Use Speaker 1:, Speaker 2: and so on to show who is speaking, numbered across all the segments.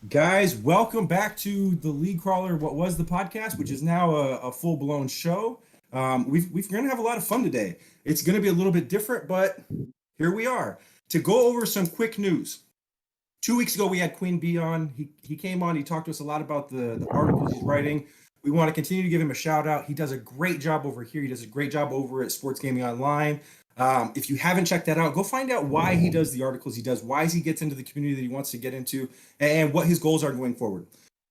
Speaker 1: Guys, welcome back to the League Crawler, what was the podcast, which is now a full-blown show. We're going to have a lot of fun today. It's going to be a little bit different, but here we are. To go over some quick news. 2 weeks ago, we had Queen B on. He came on. He talked to us a lot about the articles he's writing. We want to continue to give him a shout out. He does a great job over here. He does a great job over at Sports Gaming Online. If you haven't checked that out, go find out why he does the articles he does, why he gets into the community that he wants to get into, and what his goals are going forward.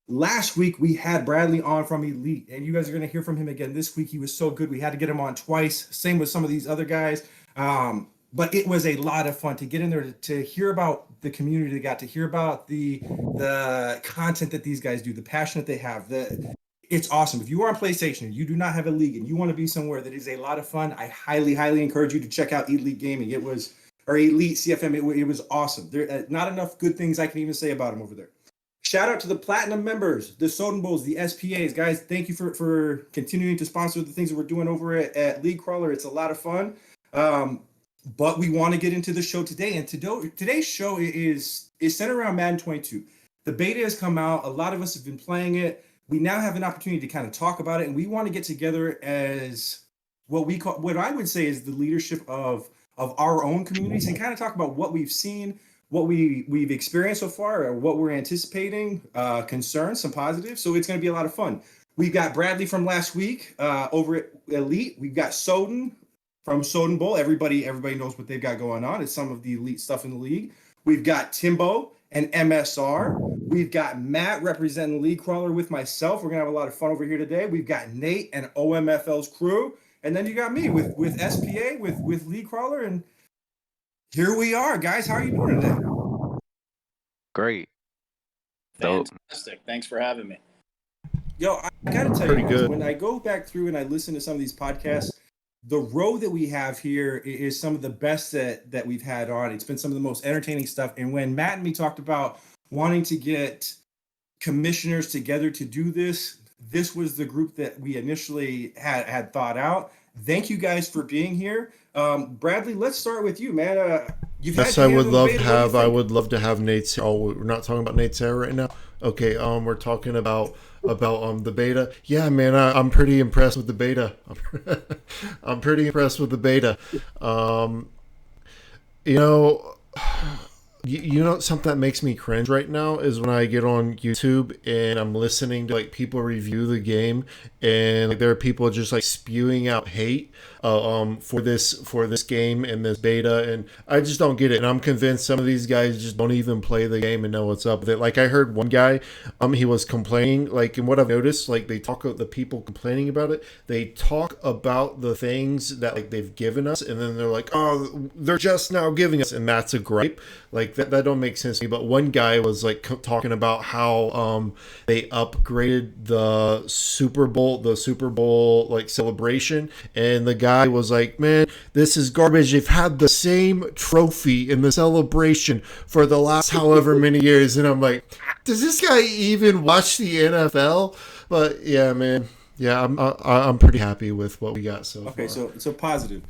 Speaker 1: Last week, we had Bradley on from Elite, and you guys are going to hear from him again this week. He was so good. We had to get him on twice. Same with some of these other guys. But it was a lot of fun to get in there to hear about the community they got, to hear about the content that these guys do, the passion that they have. It's awesome. If you are on PlayStation and you do not have a league and you want to be somewhere that is a lot of fun, I highly, highly encourage you to check out Elite Gaming. Or Elite CFM. It was awesome. There not enough good things I can even say about them over there. Shout out to the Platinum members, the Soden Bowls, the SPAs. Guys, thank you for continuing to sponsor the things that we're doing over at League Crawler. It's a lot of fun. But we want to get into the show today. And today's show is centered around Madden 22. The beta has come out. A lot of us have been playing it. We now have an opportunity to kind of talk about it. And we want to get together as what I would say is the leadership of our own communities and kind of talk about what we've seen, what we've experienced so far, or what we're anticipating, concerns, some positives. So it's going to be a lot of fun. We've got Bradley from last week over at Elite. We've got Soden from Soden Bowl. Everybody knows what they've got going on. It's some of the elite stuff in the league. We've got Timbo and MSR. We've got Matt representing League Crawler with myself. We're going to have a lot of fun over here today. We've got Nate and OMFL's crew. And then you got me with SPA, with League Crawler. And here we are, guys. How are you doing today?
Speaker 2: Great.
Speaker 3: Fantastic. Thanks for having me.
Speaker 1: Yo, I got to tell you guys, when I go back through and I listen to some of these podcasts, the row that we have here is some of the best that we've had on. It's been some of the most entertaining stuff. And when Matt and me talked about wanting to get commissioners together to do this was the group that we initially had thought out. Thank you guys for being here. Bradley, let's start with you, man.
Speaker 4: Yes, I would love to have Nate. Oh, we're not talking about Nate Sarah right now. Okay, we're talking about the beta. Yeah, man, I'm pretty impressed with the beta. I'm pretty impressed with the beta. You know something that makes me cringe right now is when I get on YouTube and I'm listening to like people review the game and like, there are people just like spewing out hate for this game and this beta, and I just don't get it. And I'm convinced some of these guys just don't even play the game and know what's up with it. Like I heard one guy, he was complaining, like, and what I've noticed, like the people complaining about it, they talk about the things that like they've given us, and then they're like, oh, they're just now giving us, and that's a gripe. Like that don't make sense to me. But one guy was like talking about how they upgraded the Super Bowl like celebration, and the guy was like, man, this is garbage. They've had the same trophy in the celebration for the last however many years. And I'm like, does this guy even watch the NFL? But yeah, man, yeah, I'm pretty happy with what we got so far.
Speaker 1: Okay, so positive.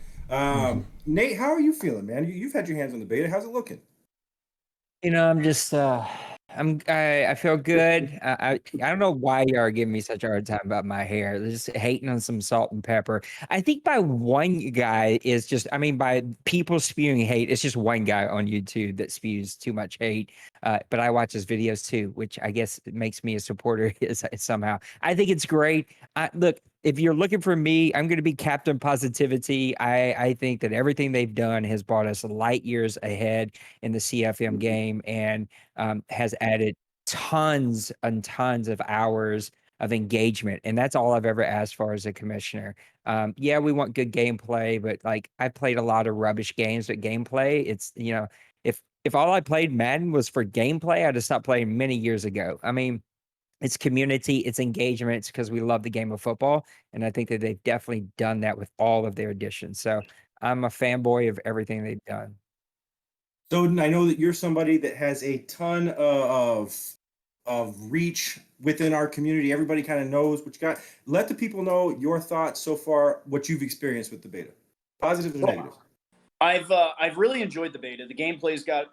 Speaker 1: Nate, how are you feeling, man? You've had your hands on the beta. How's it looking?
Speaker 5: I'm just I feel good. I don't know why you are giving me such a hard time about my hair. They're just hating on some salt and pepper. I think by one guy is just, by people spewing hate, it's just one guy on YouTube that spews too much hate. But I watch his videos too, which I guess makes me a supporter somehow. I think it's great. Look, if you're looking for me, I'm going to be Captain Positivity. I think that everything they've done has brought us light years ahead in the CFM game, and has added tons and tons of hours of engagement. And that's all I've ever asked for as a commissioner. Yeah, we want good gameplay, but like I played a lot of rubbish games, but gameplay, it's, if all I played Madden was for gameplay, I'd have stopped playing many years ago. It's community, it's engagement, it's because we love the game of football. And I think that they've definitely done that with all of their additions. So I'm a fanboy of everything they've done.
Speaker 1: Soden, I know that you're somebody that has a ton of reach within our community. Everybody kind of knows what you got. Let the people know your thoughts so far, what you've experienced with the beta, positives or negatives.
Speaker 3: I've really enjoyed the beta. The gameplay's got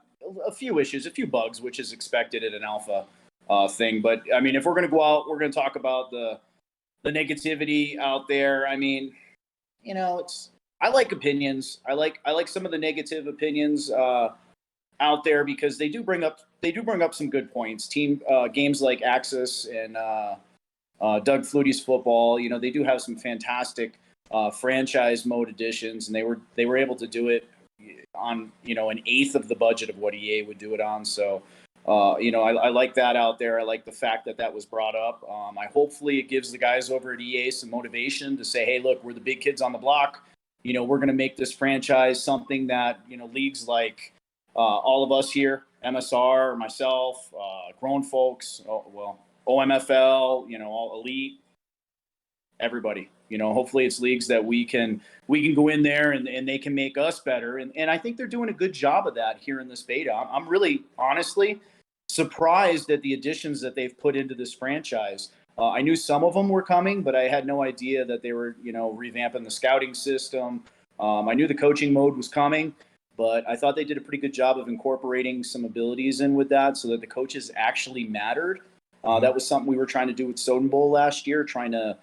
Speaker 3: a few issues, a few bugs, which is expected at an alpha. thing. But I mean, if we're going to go out, we're going to talk about the negativity out there. I mean, I like opinions. I like some of the negative opinions out there because they do bring up some good points. Games like Axis and Doug Flutie's football, they do have some fantastic franchise mode editions, and they were able to do it on an eighth of the budget of what EA would do it on. So I like that out there. I like the fact that was brought up. Hopefully it gives the guys over at EA some motivation to say, hey, look, we're the big kids on the block. We're going to make this franchise something that leagues like all of us here, MSR, myself, grown folks, OMFL, all elite, everybody. Hopefully it's leagues that we can go in there and they can make us better. And I think they're doing a good job of that here in this beta. I'm really honestly surprised at the additions that they've put into this franchise. I knew some of them were coming, but I had no idea that they were, revamping the scouting system. I knew the coaching mode was coming, but I thought they did a pretty good job of incorporating some abilities in with that so that the coaches actually mattered. That was something we were trying to do with Soden Bowl last year, trying to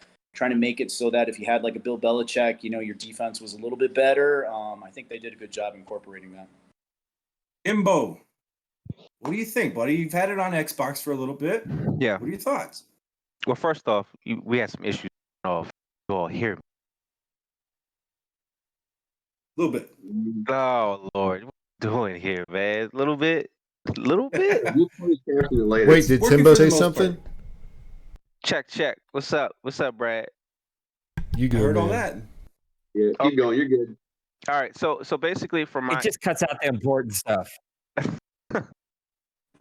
Speaker 3: make it so that if you had like a Bill Belichick, your defense was a little bit better. I think they did a good job incorporating that.
Speaker 1: Timbo, what do you think, buddy? You've had it on Xbox for a little bit.
Speaker 2: Yeah.
Speaker 1: What are your thoughts?
Speaker 2: Well, first off, we had some issues. You all hear me?
Speaker 1: A little bit.
Speaker 2: Oh Lord, what are you doing here, man? A little bit.
Speaker 4: Wait, did
Speaker 1: Working
Speaker 4: Timbo
Speaker 1: for the
Speaker 4: say
Speaker 1: most
Speaker 4: something?
Speaker 2: Check. What's up, Brad?
Speaker 4: You
Speaker 1: I
Speaker 4: good,
Speaker 1: heard
Speaker 4: man.
Speaker 1: all that.
Speaker 6: Yeah, keep going. You're good.
Speaker 2: All right, so basically from my
Speaker 5: It just cuts out the important stuff.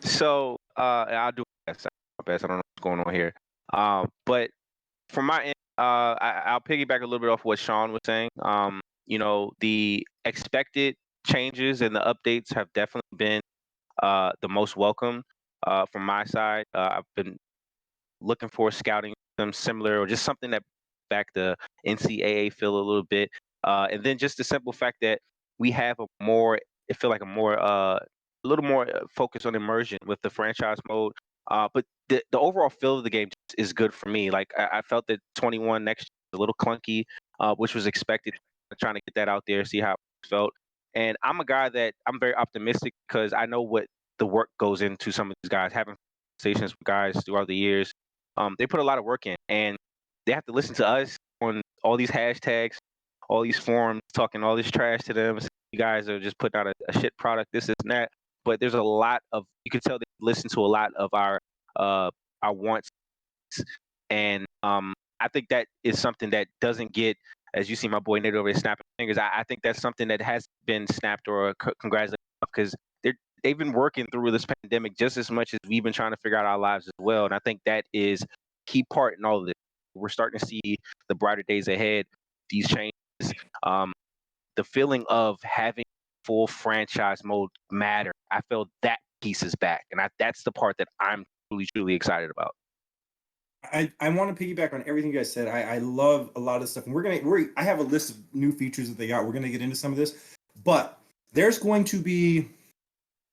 Speaker 2: so I'll do my best. I don't know what's going on here. But from my end, I'll piggyback a little bit off what Shawn was saying. The expected changes and the updates have definitely been the most welcome from my side. I've been looking for scouting them similar or just something that back the NCAA feel a little bit. And then just the simple fact that we have a little more focus on immersion with the franchise mode. But the overall feel of the game is good for me. Like I felt that 21 next year was a little clunky, which was expected. Trying to get that out there, see how it felt. And I'm a guy that I'm very optimistic because I know what the work goes into some of these guys. Having conversations with guys throughout the years, they put a lot of work in, and they have to listen to us on all these hashtags, all these forums, talking all this trash to them. You guys are just putting out a shit product, this and that. But there's a lot of, you can tell they listen to a lot of our wants, and I think that is something that doesn't get, as you see my boy Nate over there snapping fingers. I think that's something that has been snapped or congratulated because they've been working through this pandemic just as much as we've been trying to figure out our lives as well. And I think that is key part in all of this. We're starting to see the brighter days ahead, these changes, the feeling of having full franchise mode matter. I feel that piece is back, and that's the part that I'm truly excited about.
Speaker 1: I want to piggyback on everything you guys said. I love a lot of stuff, and I have a list of new features that they got. We're gonna get into some of this, but there's going to be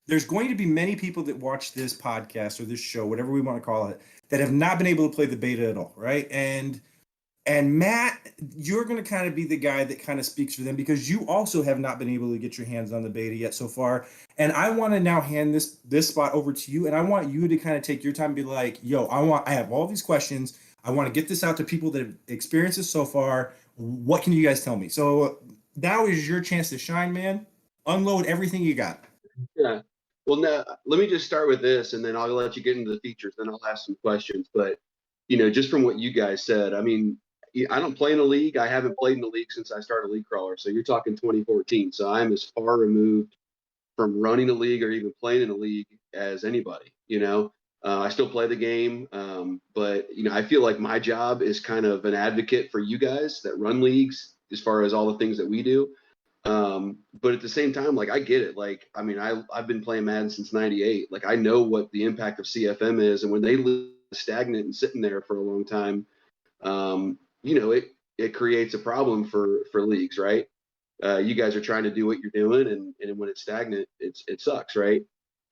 Speaker 1: many people that watch this podcast or this show, whatever we want to call it, that have not been able to play the beta at all, right? And Matt, you're going to kind of be the guy that kind of speaks for them because you also have not been able to get your hands on the beta yet so far. And I want to now hand this spot over to you, and I want you to kind of take your time and be like, yo, I have all these questions. I want to get this out to people that have experienced this so far. What can you guys tell me? So now is your chance to shine, man. Unload everything you got.
Speaker 6: Yeah. Well, now let me just start with this, and then I'll let you get into the features. Then I'll ask some questions. But just from what you guys said, I mean, I don't play in a league. I haven't played in a league since I started League Crawler. So you're talking 2014. So I'm as far removed from running a league or even playing in a league as anybody. I still play the game, but I feel like my job is kind of an advocate for you guys that run leagues as far as all the things that we do. But at the same time, like, I get it. Like, I mean, I've been playing Madden since '98. Like, I know what the impact of CFM is, and when they live stagnant and sitting there for a long time, it creates a problem for leagues, right? You guys are trying to do what you're doing, and when it's stagnant, it sucks, right?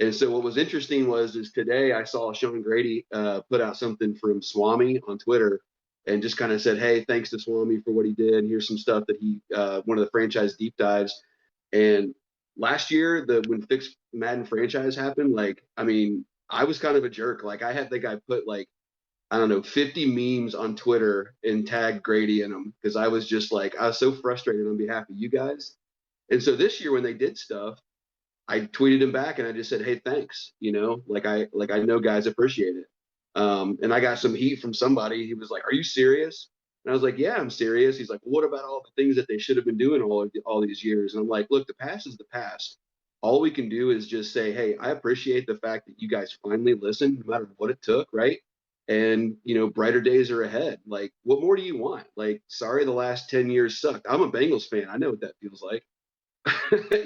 Speaker 6: And so what was interesting is today I saw Sean Grady put out something from Swami on Twitter and just kind of said, hey, thanks to Swami for what he did. Here's some stuff that he one of the franchise deep dives. And last year, when Fixed Madden franchise happened, like, I mean, I was kind of a jerk. Like I had the guy put like, I don't know, 50 memes on Twitter and tagged Grady in them because I was just like, I was so frustrated on behalf of you guys. And so this year when they did stuff, I tweeted him back and I just said, hey, thanks. You know, like I know guys appreciate it. And I got some heat from somebody. He was like, are you serious? And I was like, yeah, I'm serious. He's like, well, what about all the things that they should have been doing all these years? And I'm like, look, the past is the past. All we can do is just say, hey, I appreciate the fact that you guys finally listened, no matter what it took, right? And, you know, brighter days are ahead. Like, what more do you want? Like, sorry, the last 10 years sucked. I'm a Bengals fan. I know what that feels like.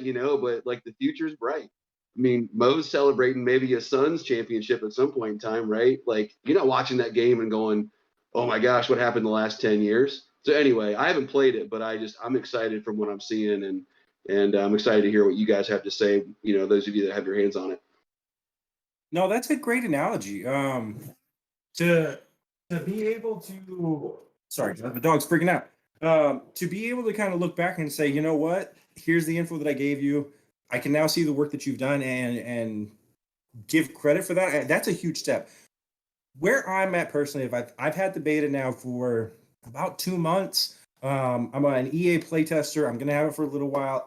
Speaker 6: You know, but like the future's bright. I mean, Mo's celebrating maybe a Suns championship at some point in time, right? Like, you're not watching that game and going, oh my gosh, what happened the last 10 years? So anyway, I haven't played it, but I'm excited from what I'm seeing, and I'm excited to hear what you guys have to say, you know, those of you that have your hands on it.
Speaker 1: No, that's a great analogy. To be able to, sorry, the dog's freaking out. To be able to kind of look back and say, you know what, here's the info that I gave you. I can now see the work that you've done and give credit for that. That's a huge step. Where I'm at personally, I've had the beta now for about 2 months. I'm an EA playtester. I'm gonna have it for a little while.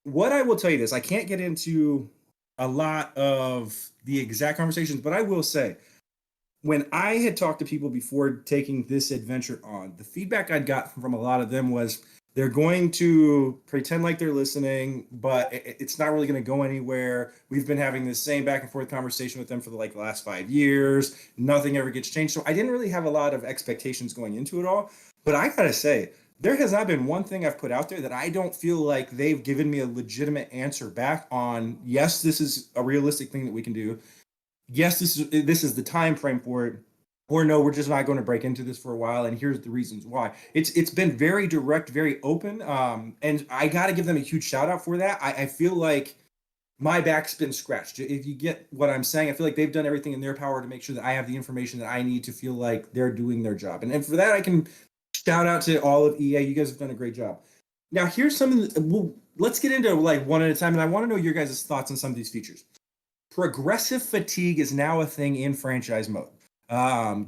Speaker 1: What I will tell you this, I can't get into a lot of the exact conversations, but I will say, when I had talked to people before taking this adventure on, the feedback I'd got from a lot of them was they're going to pretend like they're listening, but it's not really going to go anywhere. We've been having the same back and forth conversation with them for the last 5 years. Nothing ever gets changed. So I didn't really have a lot of expectations going into it all. But I got to say, there has not been one thing I've put out there that I don't feel like they've given me a legitimate answer back on. Yes, this is a realistic thing that we can do. Yes, this is the time frame for it, or no, we're just not going to break into this for a while, and here's the reasons why. It's been very direct, very open, and I got to give them a huge shout out for that. I feel like my back's been scratched. If you get what I'm saying, I feel like they've done everything in their power to make sure that I have the information that I need to feel like they're doing their job, and for that I can shout out to all of EA. You guys have done a great job. Now here's something. Let's get into one at a time, and I want to know your guys' thoughts on some of these features. Progressive fatigue is now a thing in franchise mode.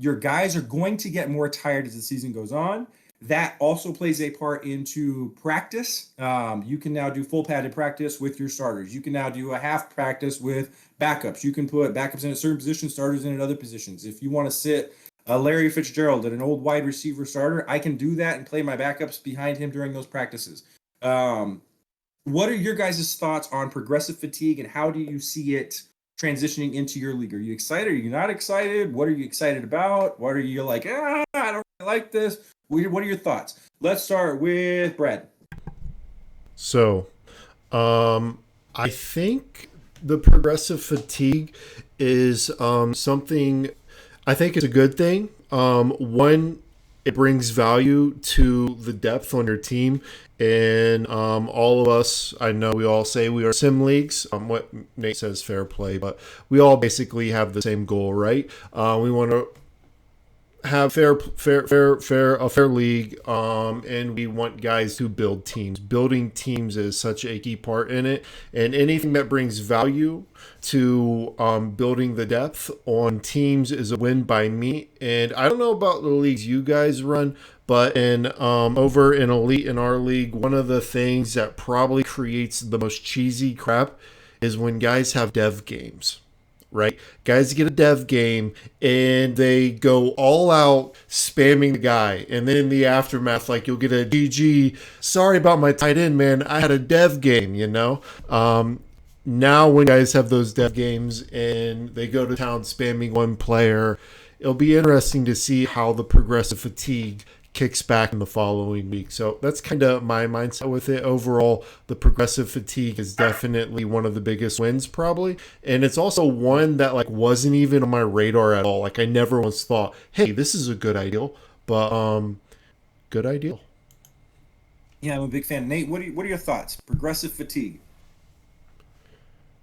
Speaker 1: Your guys are going to get more tired as the season goes on. That also plays a part into practice. You can now do full padded practice with your starters. You can now do a half practice with backups. You can put backups in a certain position, starters in other positions. If you want to sit Larry Fitzgerald at an old wide receiver starter, I can do that and play my backups behind him during those practices. What are your guys' thoughts on progressive fatigue, and how do you see it transitioning into your league? Are you excited? Are you not excited? What are you excited about? What are you like, I don't really like this? What are your thoughts? Let's start with Brad.
Speaker 4: So, I think the progressive fatigue is something, I think it's a good thing. One, it brings value to the depth on your team. And all of us, I know we all say we are sim leagues. What Nate says, fair play, but we all basically have the same goal, right? We want to have a fair league, and we want guys to build teams. Building teams is such a key part in it, and anything that brings value to building the depth on teams is a win by me. And I don't know about the leagues you guys run, but over in Elite in our league, one of the things that probably creates the most cheesy crap is when guys have dev games. Right? Guys get a dev game and they go all out spamming the guy. And then in the aftermath, you'll get a GG, sorry about my tight end, man. I had a dev game, you know? Now when guys have those dev games and they go to town spamming one player, it'll be interesting to see how the progressive fatigue kicks back in the following week. So that's kind of my mindset with it. Overall, the progressive fatigue is definitely one of the biggest wins probably. And it's also one that wasn't even on my radar at all. I never once thought, hey, this is a good idea, but good idea.
Speaker 1: Yeah, I'm a big fan. Nate, what are your thoughts? Progressive fatigue.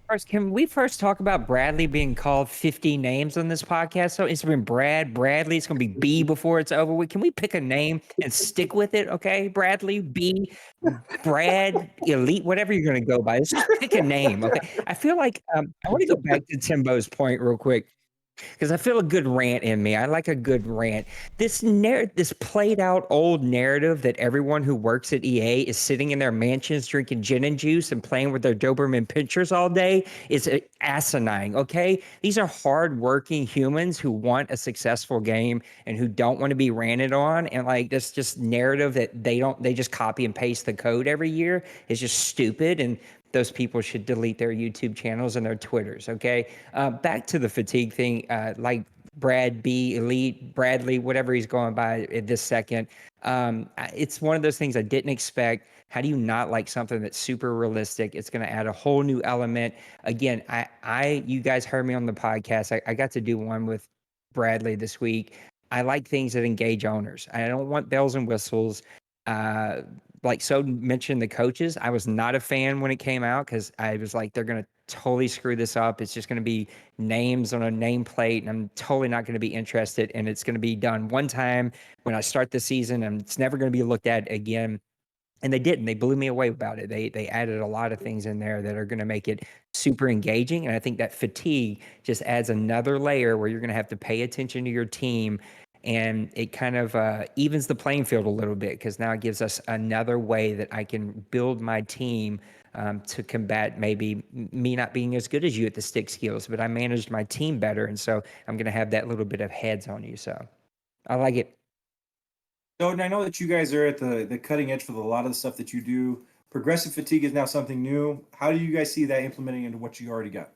Speaker 5: First, can we first talk about Bradley being called 50 names on this podcast? So it's been Bradley. It's going to be B before it's over with. Can we pick a name and stick with it? Okay, Bradley, B, Brad, Elite, whatever you're going to go by. Let's just pick a name. Okay. I feel like I want to go back to Timbo's point real quick, because I feel a good rant in me. I like a good rant. This played out old narrative that everyone who works at EA is sitting in their mansions drinking gin and juice and playing with their Doberman pinchers all day is asinine, okay? These are hardworking humans who want a successful game and who don't want to be ranted on. And like this just narrative that they just copy and paste the code every year is just stupid. And those people should delete their YouTube channels and their Twitters, okay? Back to the fatigue thing, like Brad B, Elite, Bradley, whatever he's going by at this second. It's one of those things I didn't expect. How do you not like something that's super realistic? It's going to add a whole new element. Again, you guys heard me on the podcast. I got to do one with Bradley this week. I like things that engage owners. I don't want bells and whistles. Like Soden mentioned, the coaches, I was not a fan when it came out because I was like, they're going to totally screw this up. It's just going to be names on a nameplate, and I'm totally not going to be interested. And it's going to be done one time when I start the season, and it's never going to be looked at again. And they didn't. They blew me away about it. They added a lot of things in there that are going to make it super engaging. And I think that fatigue just adds another layer where you're going to have to pay attention to your team. And it kind of evens the playing field a little bit, because now it gives us another way that I can build my team to combat maybe me not being as good as you at the stick skills, but I managed my team better. And so I'm going to have that little bit of heads on you. So I like it.
Speaker 1: So, and I know that you guys are at the cutting edge for a lot of the stuff that you do. Progressive fatigue is now something new. How do you guys see that implementing into what you already got?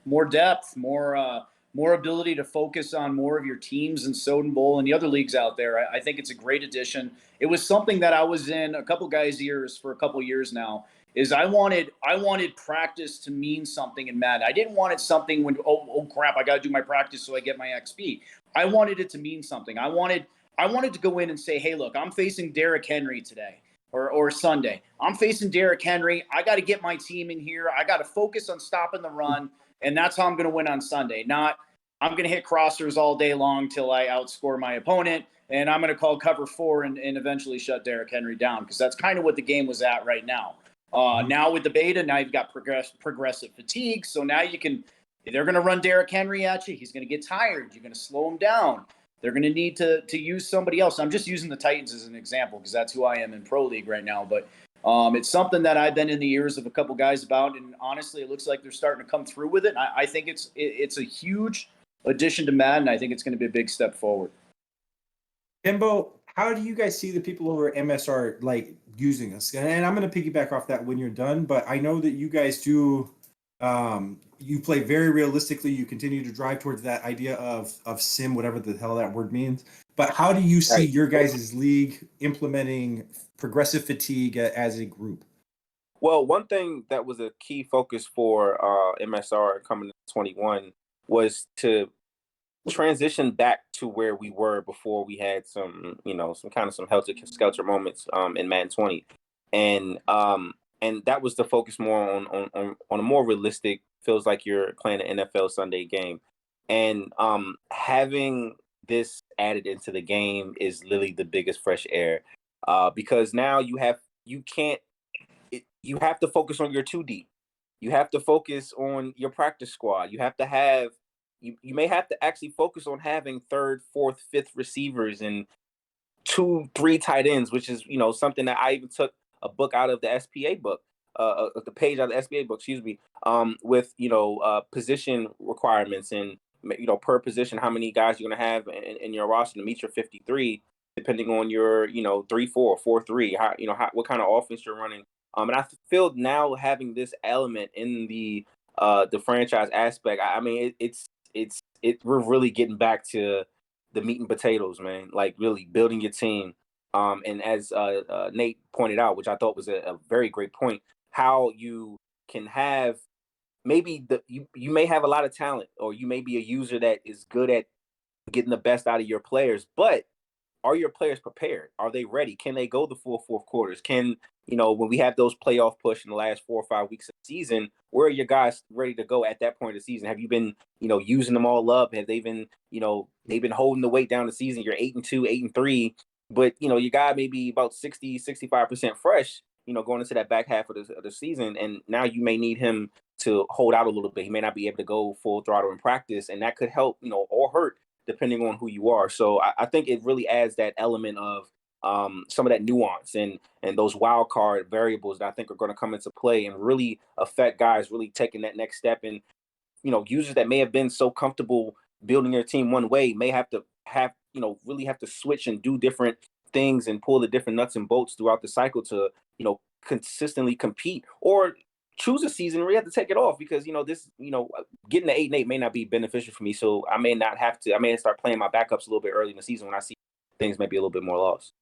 Speaker 3: More depth, more ability to focus on more of your teams in Soden Bowl and the other leagues out there. I think it's a great addition. It was something that I was in a couple guys' ears for a couple years now. Is I wanted practice to mean something in Madden. I didn't want it something when oh crap, I got to do my practice so I get my XP. I wanted it to mean something. I wanted to go in and say, hey, look, I'm facing Derrick Henry today or Sunday. I'm facing Derrick Henry. I got to get my team in here. I got to focus on stopping the run. And that's how I'm going to win on Sunday. Not I'm going to hit crossers all day long till I outscore my opponent, and I'm going to call cover 4 and eventually shut Derrick Henry down, because that's kind of what the game was at right now. Now with the beta, now you've got progressive fatigue. So now they're going to run Derrick Henry at you. He's going to get tired. You're going to slow him down. They're going to need to use somebody else. I'm just using the Titans as an example because that's who I am in Pro League right now. But it's something that I've been in the ears of a couple guys about, and honestly, it looks like they're starting to come through with it. I think it's a huge addition to Madden. I think it's going to be a big step forward.
Speaker 1: Timbo, how do you guys see the people over at MSR like using us? And I'm going to piggyback off that when you're done, but I know that you guys do. You play very realistically. You continue to drive towards that idea of sim, whatever the hell that word means. But how do you see your guys' league implementing progressive fatigue as a group?
Speaker 7: Well, one thing that was a key focus for MSR coming to 21 was to transition back to where we were before we had some helter-skelter moments in Madden 20. And that was the focus more on a more realistic, feels like you're playing an NFL Sunday game. And having this added into the game is literally the biggest fresh air, because now you have to focus on your 2D. You have to focus on your practice squad. You have to have you may have to actually focus on having 3rd, 4th, 5th receivers and 2, 3 tight ends, which is something that I even took a book out of the SPA book, the page out of the SPA book, with position requirements and per position how many guys you're going to have in your roster to meet your 53, depending on your 3-4, 4-3, what kind of offense you're running. And I feel now having this element in the franchise aspect, I mean, we're really getting back to the meat and potatoes, man. Like really building your team. And as Nate pointed out, which I thought was a very great point, how you can have maybe you may have a lot of talent, or you may be a user that is good at getting the best out of your players, but are your players prepared? Are they ready? Can they go the full fourth quarters? Can, when we have those playoff push in the last 4 or 5 weeks of the season, where are your guys ready to go at that point of the season? Have you been, using them all up? Have they been, they've been holding the weight down the season? You're 8-2, 8-3, but your guy may be about 65% fresh, going into that back half of the season. And now you may need him to hold out a little bit. He may not be able to go full throttle in practice, and that could help, or hurt, depending on who you are. So I think it really adds that element of some of that nuance and those wild card variables that I think are going to come into play and really affect guys really taking that next step. And, users that may have been so comfortable building their team one way may have to really have to switch and do different things and pull the different nuts and bolts throughout the cycle to, consistently compete, or choose a season where you have to take it off because, this, getting to 8-8 may not be beneficial for me. So I may start playing my backups a little bit early in the season when I see things may be a little bit more lost.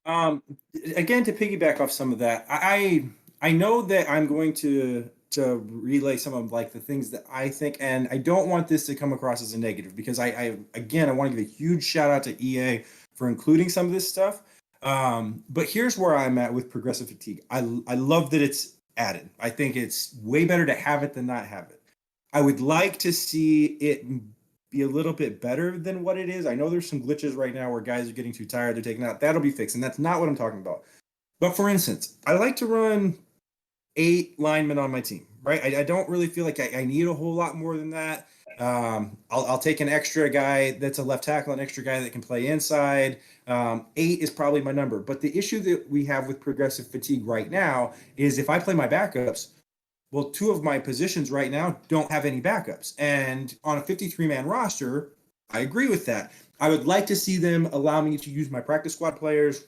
Speaker 1: Again, to piggyback off some of that, I know that I'm going to relay some of like the things that I think, and I don't want this to come across as a negative because I want to give a huge shout out to EA for including some of this stuff. But here's where I'm at with progressive fatigue. I love that it's added. I think it's way better to have it than not have it. I would like to see it be a little bit better than what it is. I know there's some glitches right now where guys are getting too tired, they're taking out. That'll be fixed, and that's not what I'm talking about. But for instance, I like to run 8 linemen on my team, right? I don't really feel like I need a whole lot more than that. I'll take an extra guy that's a left tackle, an extra guy that can play inside. 8 is probably my number. But the issue that we have with progressive fatigue right now is if I play my backups, well, 2 of my positions right now don't have any backups. And on a 53-man roster, I agree with that. I would like to see them allow me to use my practice squad players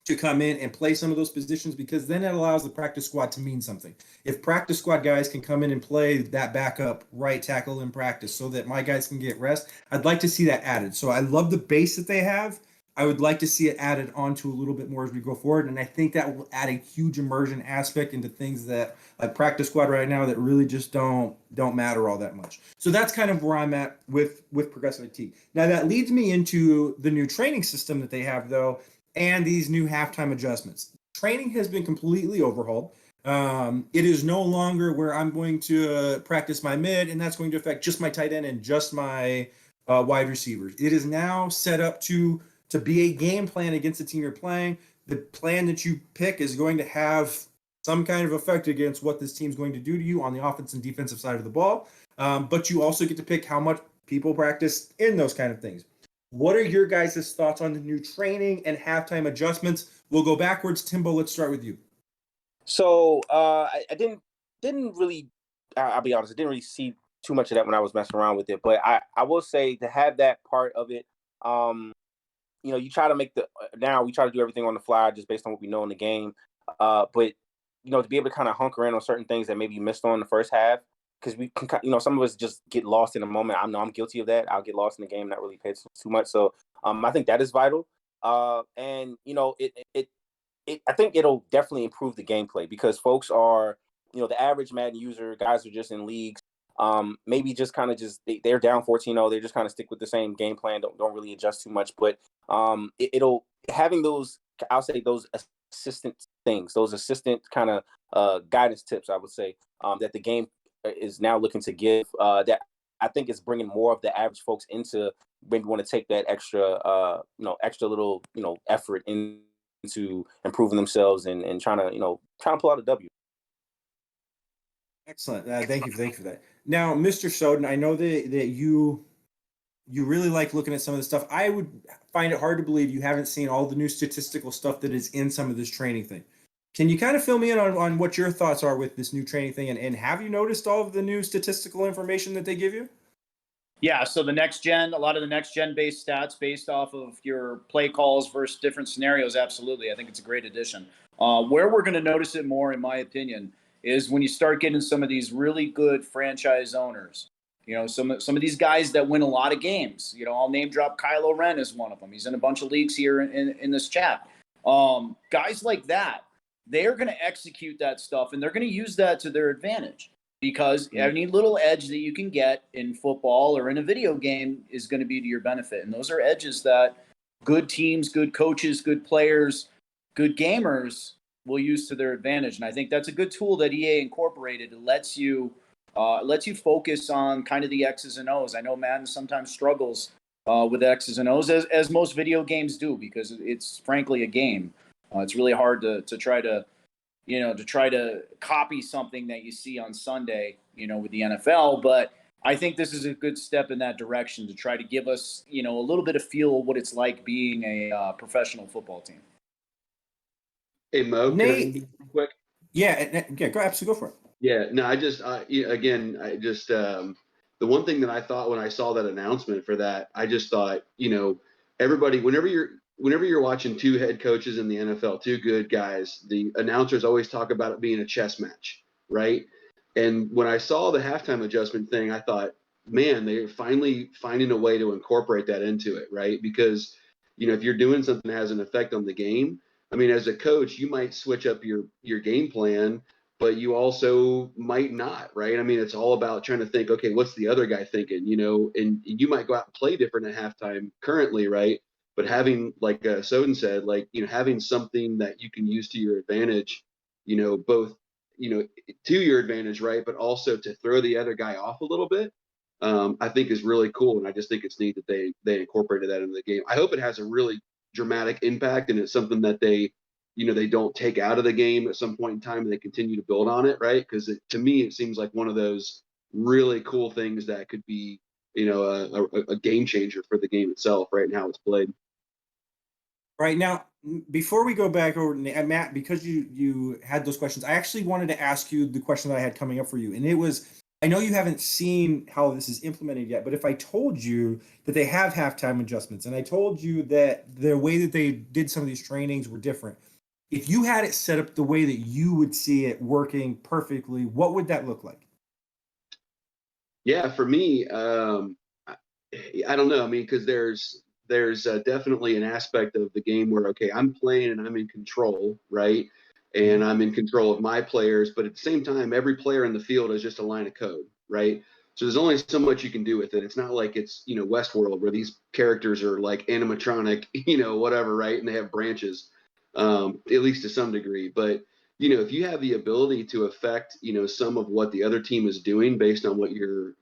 Speaker 1: to come in and play some of those positions because then it allows the practice squad to mean something. If practice squad guys can come in and play that backup right tackle in practice so that my guys can get rest, I'd like to see that added. So I love the base that they have. I would like to see it added onto a little bit more as we go forward. And I think that will add a huge immersion aspect into things that like practice squad right now that really just don't matter all that much. So that's kind of where I'm at with progressive fatigue. Now that leads me into the new training system that they have though, and these new halftime adjustments. Training has been completely overhauled. It is no longer where I'm going to practice my mid, and that's going to affect just my tight end and just my wide receivers. It is now set up to be a game plan against the team you're playing. The plan that you pick is going to have some kind of effect against what this team's going to do to you on the offense and defensive side of the ball. But you also get to pick how much people practice in those kind of things. What are your guys' thoughts on the new training and halftime adjustments? We'll go backwards. Timbo, let's start with you.
Speaker 7: So I didn't really, I'll be honest, I didn't really see too much of that when I was messing around with it. But I will say to have that part of it, you try to make now we try to do everything on the fly just based on what we know in the game. But, to be able to kind of hunker in on certain things that maybe you missed on in the first half, because we can, some of us just get lost in the moment. I know I'm guilty of that. I'll get lost in the game, not really pay too much. So I think that is vital. And I think it'll definitely improve the gameplay because folks are, the average Madden user, guys are just in leagues. Maybe just kind of they're down 14-0. They just kind of stick with the same game plan. Don't really adjust too much. But it'll having those, I'll say those assistant things, those assistant kind of guidance tips, I would say, that the game is now looking to give, that I think is bringing more of the average folks into maybe want to take that extra little, effort into improving themselves and trying to pull out a W.
Speaker 1: Excellent. Thank you for that. Now, Mr. Soden, I know that you really like looking at some of the stuff. I would find it hard to believe you haven't seen all the new statistical stuff that is in some of this training thing. Can you kind of fill me in on what your thoughts are with this new training thing? And have you noticed all of the new statistical information that they give you?
Speaker 3: Yeah, so the next gen, a lot of the next gen based stats based off of your play calls versus different scenarios. Absolutely. I think it's a great addition. Where we're going to notice it more, in my opinion, is when you start getting some of these really good franchise owners. Some of these guys that win a lot of games. I'll name drop Kylo Ren as one of them. He's in a bunch of leagues here in this chat. Guys like that, they're going to execute that stuff, and they're going to use that to their advantage because any little edge that you can get in football or in a video game is going to be to your benefit. And those are edges that good teams, good coaches, good players, good gamers will use to their advantage. And I think that's a good tool that EA incorporated. It lets you focus on kind of the X's and O's. I know Madden sometimes struggles with X's and O's, as most video games do, because it's frankly a game. It's really hard to try to copy something that you see on Sunday, with the NFL. But I think this is a good step in that direction to try to give us, a little bit of feel of what it's like being a professional football team.
Speaker 6: Hey Mo,
Speaker 1: Nate,
Speaker 6: can I real quick?
Speaker 1: Yeah, go absolutely go for it.
Speaker 6: Yeah, no, I just the one thing that I thought when I saw that announcement for that, I just thought, everybody, whenever you're watching two head coaches in the NFL, two good guys, the announcers always talk about it being a chess match, right? And when I saw the halftime adjustment thing, I thought, man, they're finally finding a way to incorporate that into it, right? Because, if you're doing something that has an effect on the game, I mean, as a coach, you might switch up your game plan, but you also might not, right? I mean, it's all about trying to think, okay, what's the other guy thinking, and you might go out and play different at halftime currently, right? But having, like Soden said, having something that you can use to your advantage, both, to your advantage, right? But also to throw the other guy off a little bit, I think is really cool. And I just think it's neat that they incorporated that into the game. I hope it has a really dramatic impact and it's something that they don't take out of the game at some point in time and they continue to build on it, right? Because to me, it seems like one of those really cool things that could be, a game changer for the game itself, right, and how it's played.
Speaker 1: Right now, before we go back over, Matt, because you had those questions, I actually wanted to ask you the question that I had coming up for you. And it was, I know you haven't seen how this is implemented yet, but if I told you that they have halftime adjustments and I told you that the way that they did some of these trainings were different, if you had it set up the way that you would see it working perfectly, what would that look like?
Speaker 6: Yeah, for me, I don't know. I mean, because there's definitely an aspect of the game where, okay, I'm playing and I'm in control, right? And I'm in control of my players, but at the same time, every player in the field is just a line of code, right? So there's only so much you can do with it. It's not like it's, Westworld where these characters are like animatronic, whatever, right? And they have branches, at least to some degree. But, if you have the ability to affect, some of what the other team is doing based on what your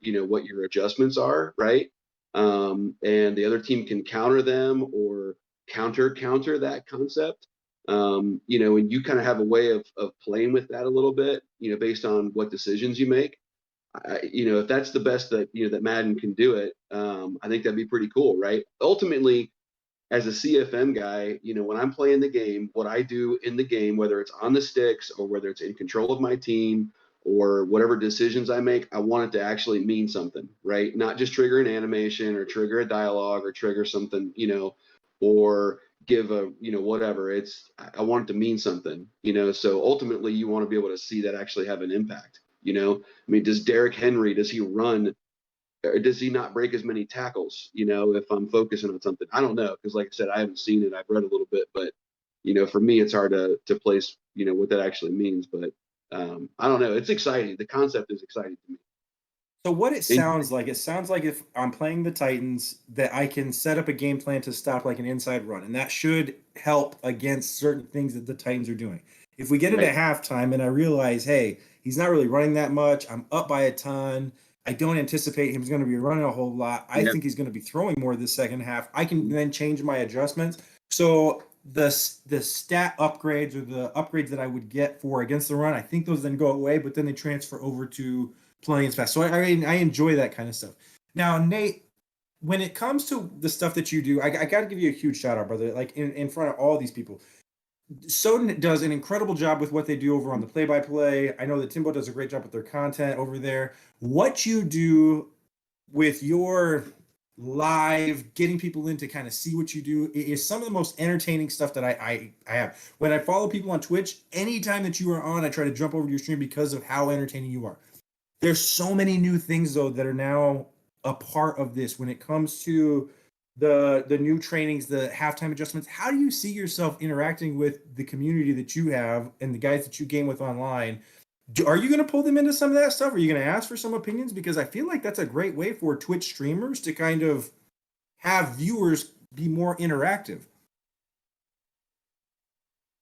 Speaker 6: adjustments are, right? And the other team can counter them or counter that concept. And you kind of have a way of playing with that a little bit, based on what decisions you make. If that's the best that, that Madden can do it, I think that'd be pretty cool, right? Ultimately, as a CFM guy, when I'm playing the game, what I do in the game, whether it's on the sticks or whether it's in control of my team or whatever decisions I make, I want it to actually mean something, right? Not just trigger an animation or trigger a dialogue or trigger something, or give a, whatever. I want it to mean something, so ultimately you want to be able to see that actually have an impact, I mean, does Derrick Henry, does he run, or does he not break as many tackles, if I'm focusing on something? I don't know, because like I said, I haven't seen it. I've read a little bit, but, for me, it's hard to place, what that actually means. But I don't know. It's exciting. The concept is exciting to me.
Speaker 1: So what it sounds like if I'm playing the Titans, that I can set up a game plan to stop like an inside run, and that should help against certain things that the Titans are doing. If we get into halftime and I realize, hey, he's not really running that much, I'm up by a ton, I don't anticipate him going to be running a whole lot, I think he's going to be throwing more this second half, I can then change my adjustments. So the stat upgrades or the upgrades that I would get for against the run, I think those then go away, but then they transfer over to playing as fast. So I enjoy that kind of stuff. Now, Nate, when it comes to the stuff that you do, I got to give you a huge shout out, brother. Like in front of all these people, Soden does an incredible job with what they do over on the play-by-play. I know that Timbo does a great job with their content over there. What you do with your live, getting people in to kind of see what you do, is some of the most entertaining stuff that I have. When I follow people on Twitch, anytime that you are on, I try to jump over to your stream because of how entertaining you are. There's so many new things, though, that are now a part of this when it comes to the new trainings, the halftime adjustments. How do you see yourself interacting with the community that you have and the guys that you game with online? Are you going to pull them into some of that stuff? Are you going to ask for some opinions? Because I feel like that's a great way for Twitch streamers to kind of have viewers be more interactive.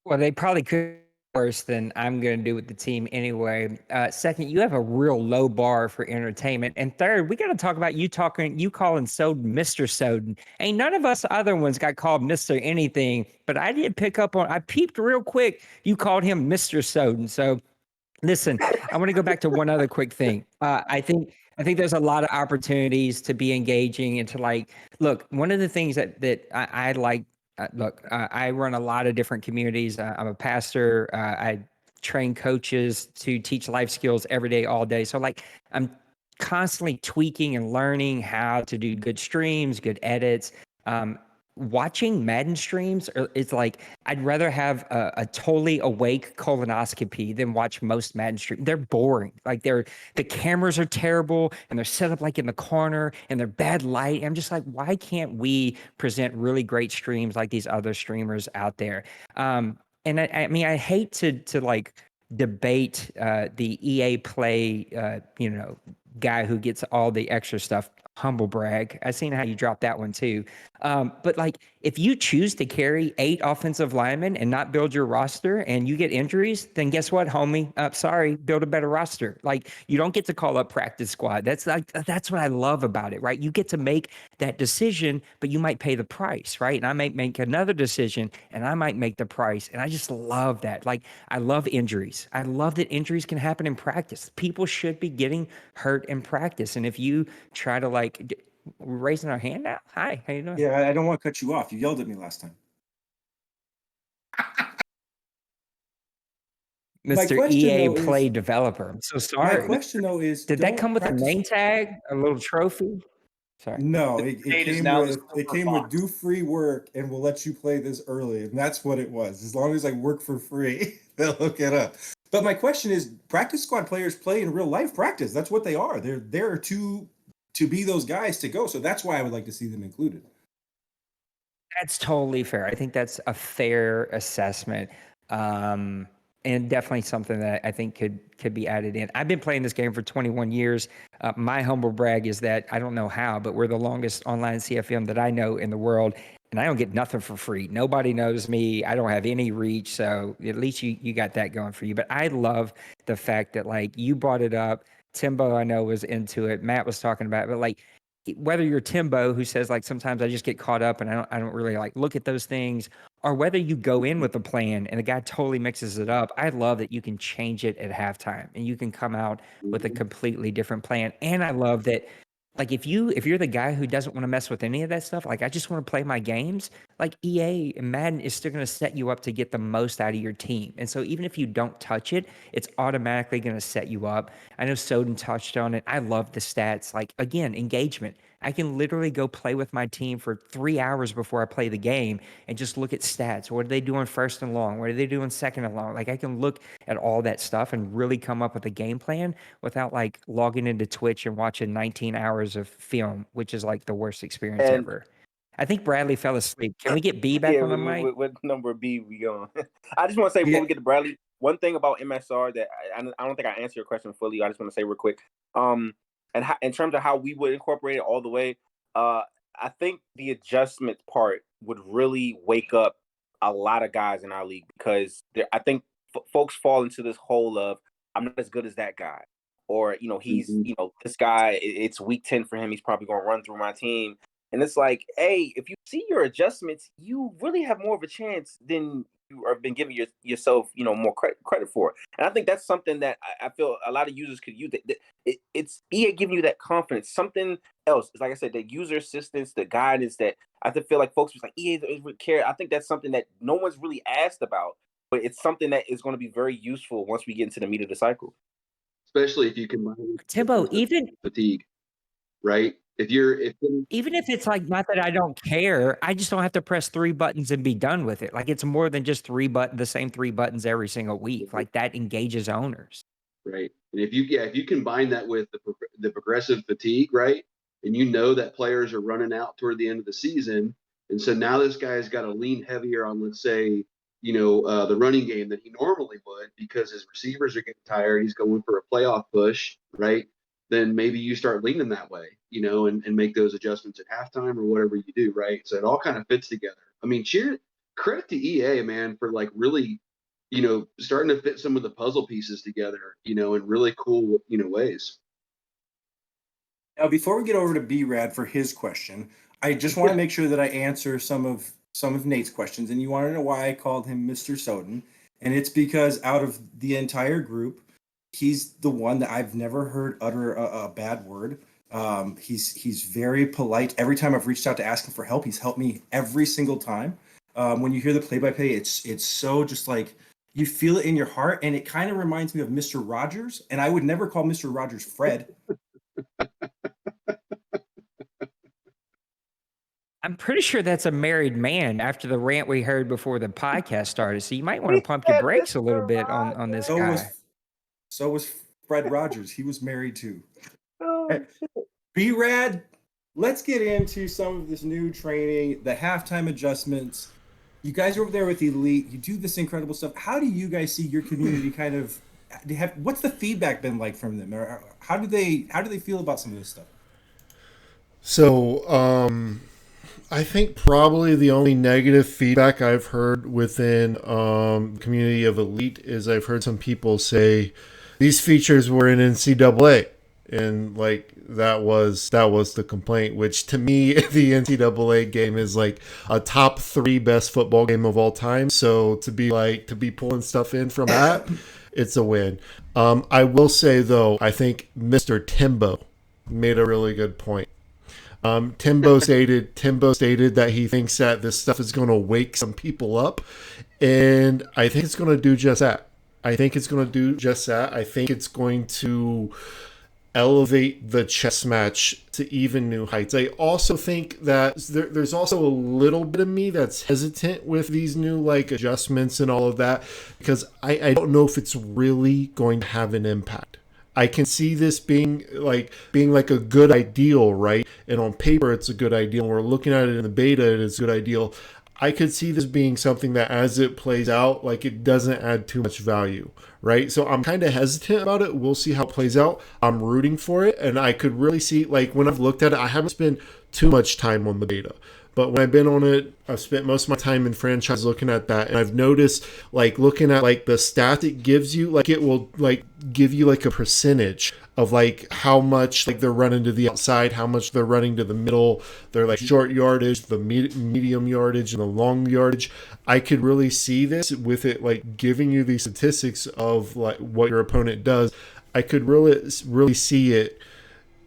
Speaker 5: Well, they probably could worse than I'm going to do with the team anyway. Second, you have a real low bar for entertainment. And third, we got to talk about you calling Soden Mr. Soden. Ain't none of us other ones got called Mr. anything, but I did pick up on, I peeped real quick. You called him Mr. Soden. So listen, I want to go back to one other quick thing. I think there's a lot of opportunities to be engaging and to like look. One of the things that I like. I run a lot of different communities. I'm a pastor. I train coaches to teach life skills every day, all day. So like I'm constantly tweaking and learning how to do good streams, good edits. Watching Madden streams is like I'd rather have a totally awake colonoscopy than watch most Madden streams. They're boring. Like the cameras are terrible and they're set up like in the corner and they're bad light. I'm just like, why can't we present really great streams like these other streamers out there? And I mean, I hate to like debate the EA Play, guy who gets all the extra stuff. Humble brag. I seen how you dropped that one too. But like, if you choose to carry 8 offensive linemen and not build your roster, and you get injuries, then guess what, homie? Sorry, build a better roster. Like, you don't get to call up practice squad. That's what I love about it, right? You get to make that decision, but you might pay the price, right? And I might make another decision, and I might make the price. And I just love that. Like, I love injuries. I love that injuries can happen in practice. People should be getting hurt in practice, and if you try to like we're raising our hand now. Hi, how you doing?
Speaker 1: Yeah, I don't want to cut you off. You yelled at me last time.
Speaker 5: Mr. EA Play developer. I'm so sorry.
Speaker 1: My question though is,
Speaker 5: did that come with a name tag, a little trophy? Sorry.
Speaker 1: No, it came with do free work and we'll let you play this early, and that's what it was. As long as I work for free, they'll hook it up. But my question is, practice squad players play in real life practice. That's what they are. They're there to be those guys to go. So that's why I would like to see them included.
Speaker 5: That's totally fair. I think that's a fair assessment. And definitely something that I think could be added in. I've been playing this game for 21 years. My humble brag is that I don't know how, but we're the longest online CFM that I know in the world, and I don't get nothing for free. Nobody knows me. I don't have any reach, so at least you got that going for you. But I love the fact that like you brought it up. Timbo, I know, was into it. Matt was talking about it, but like whether you're Timbo, who says like sometimes I just get caught up and I don't really like look at those things, or whether you go in with a plan and the guy totally mixes it up. I love that you can change it at halftime and you can come out with a completely different plan. And I love that, like, if you're the guy who doesn't want to mess with any of that stuff, like I just want to play my games, like EA and Madden is still going to set you up to get the most out of your team. And so even if you don't touch it, it's automatically going to set you up. I know Soden touched on it. I love the stats. Like, again, engagement. I can literally go play with my team for 3 hours before I play the game and just look at stats. What are they doing first and long? What are they doing second and long? Like, I can look at all that stuff and really come up with a game plan without like logging into Twitch and watching 19 hours of film, which is like the worst experience ever. I think Bradley fell asleep. Can we get B back on the mic?
Speaker 7: What number B we going? I just want to say before we get to Bradley, one thing about MSR that I don't think I answered your question fully. I just want to say real quick. And in terms of how we would incorporate it all the way, I think the adjustment part would really wake up a lot of guys in our league, because I think folks fall into this hole of I'm not as good as that guy, or he's this guy, it's week 10 for him, he's probably going to run through my team. And it's like, hey, if you see your adjustments, you really have more of a chance than you have been giving yourself, more credit for. And I think that's something that I feel a lot of users could use. It's EA giving you that confidence. Something else is, like I said, the user assistance, the guidance that I feel like folks was like, EA doesn't care. I think that's something that no one's really asked about, but it's something that is going to be very useful once we get into the meat of the cycle.
Speaker 6: Especially if you combine
Speaker 5: Timbo, even
Speaker 6: fatigue, right?
Speaker 5: Even if it's like, not that I don't care, I just don't have to press 3 buttons and be done with it. Like, it's more than just the same 3 buttons every single week. Like, that engages owners.
Speaker 6: Right. And if you combine that with the progressive fatigue, right? And that players are running out toward the end of the season. And so now this guy's got to lean heavier on, let's say, the running game than he normally would, because his receivers are getting tired. He's going for a playoff push, right? then maybe you start leaning that way, and make those adjustments at halftime or whatever you do, right? So it all kind of fits together. I mean, credit to EA, man, for like really, starting to fit some of the puzzle pieces together, in really cool, ways.
Speaker 1: Now, before we get over to B-Rad for his question, I just want to make sure that I answer some of Nate's questions. And you want to know why I called him Mr. Soden. And it's because out of the entire group, he's the one that I've never heard utter a bad word. He's very polite. Every time I've reached out to ask him for help, he's helped me every single time. When you hear the play-by-play, it's so just like you feel it in your heart. And it kind of reminds me of Mr. Rogers. And I would never call Mr. Rogers Fred.
Speaker 5: I'm pretty sure that's a married man after the rant we heard before the podcast started. So you might want to pump your brakes a little bit on this guy.
Speaker 1: So was Fred Rogers. He was married too.
Speaker 7: Oh,
Speaker 1: B-Rad, let's get into some of this new training, the halftime adjustments. You guys are over there with Elite. You do this incredible stuff. How do you guys see your community kind of what's the feedback been like from them? Or how do they feel about some of this stuff?
Speaker 4: So, I think probably the only negative feedback I've heard within community of Elite is I've heard some people say these features were in NCAA, and like that was the complaint. Which to me, the NCAA game is like a top 3 best football game of all time. So to be pulling stuff in from that, it's a win. I will say though, I think Mr. Timbo made a really good point. Timbo stated that he thinks that this stuff is going to wake some people up, and I think it's going to do just that. I think it's going to elevate the chess match to even new heights. I also think that there's also a little bit of me that's hesitant with these new like adjustments and all of that, because I don't know if it's really going to have an impact. I can see this being like a good ideal, right? And on paper, it's a good ideal. And we're looking at it in the beta, and it's a good ideal. I could see this being something that as it plays out, like it doesn't add too much value, right? So I'm kind of hesitant about it. We'll see how it plays out. I'm rooting for it. And I could really see, like when I've looked at it, I haven't spent too much time on the beta. But when I've been on it, I've spent most of my time in franchise looking at that. And I've noticed, like, looking at, like, the stats it gives you, like, it will, like, give you, like, a percentage of, like, how much, like, they're running to the outside, how much they're running to the middle, their, like, short yardage, the medium yardage, and the long yardage. I could really see this with it, like, giving you these statistics of, like, what your opponent does. I could really see it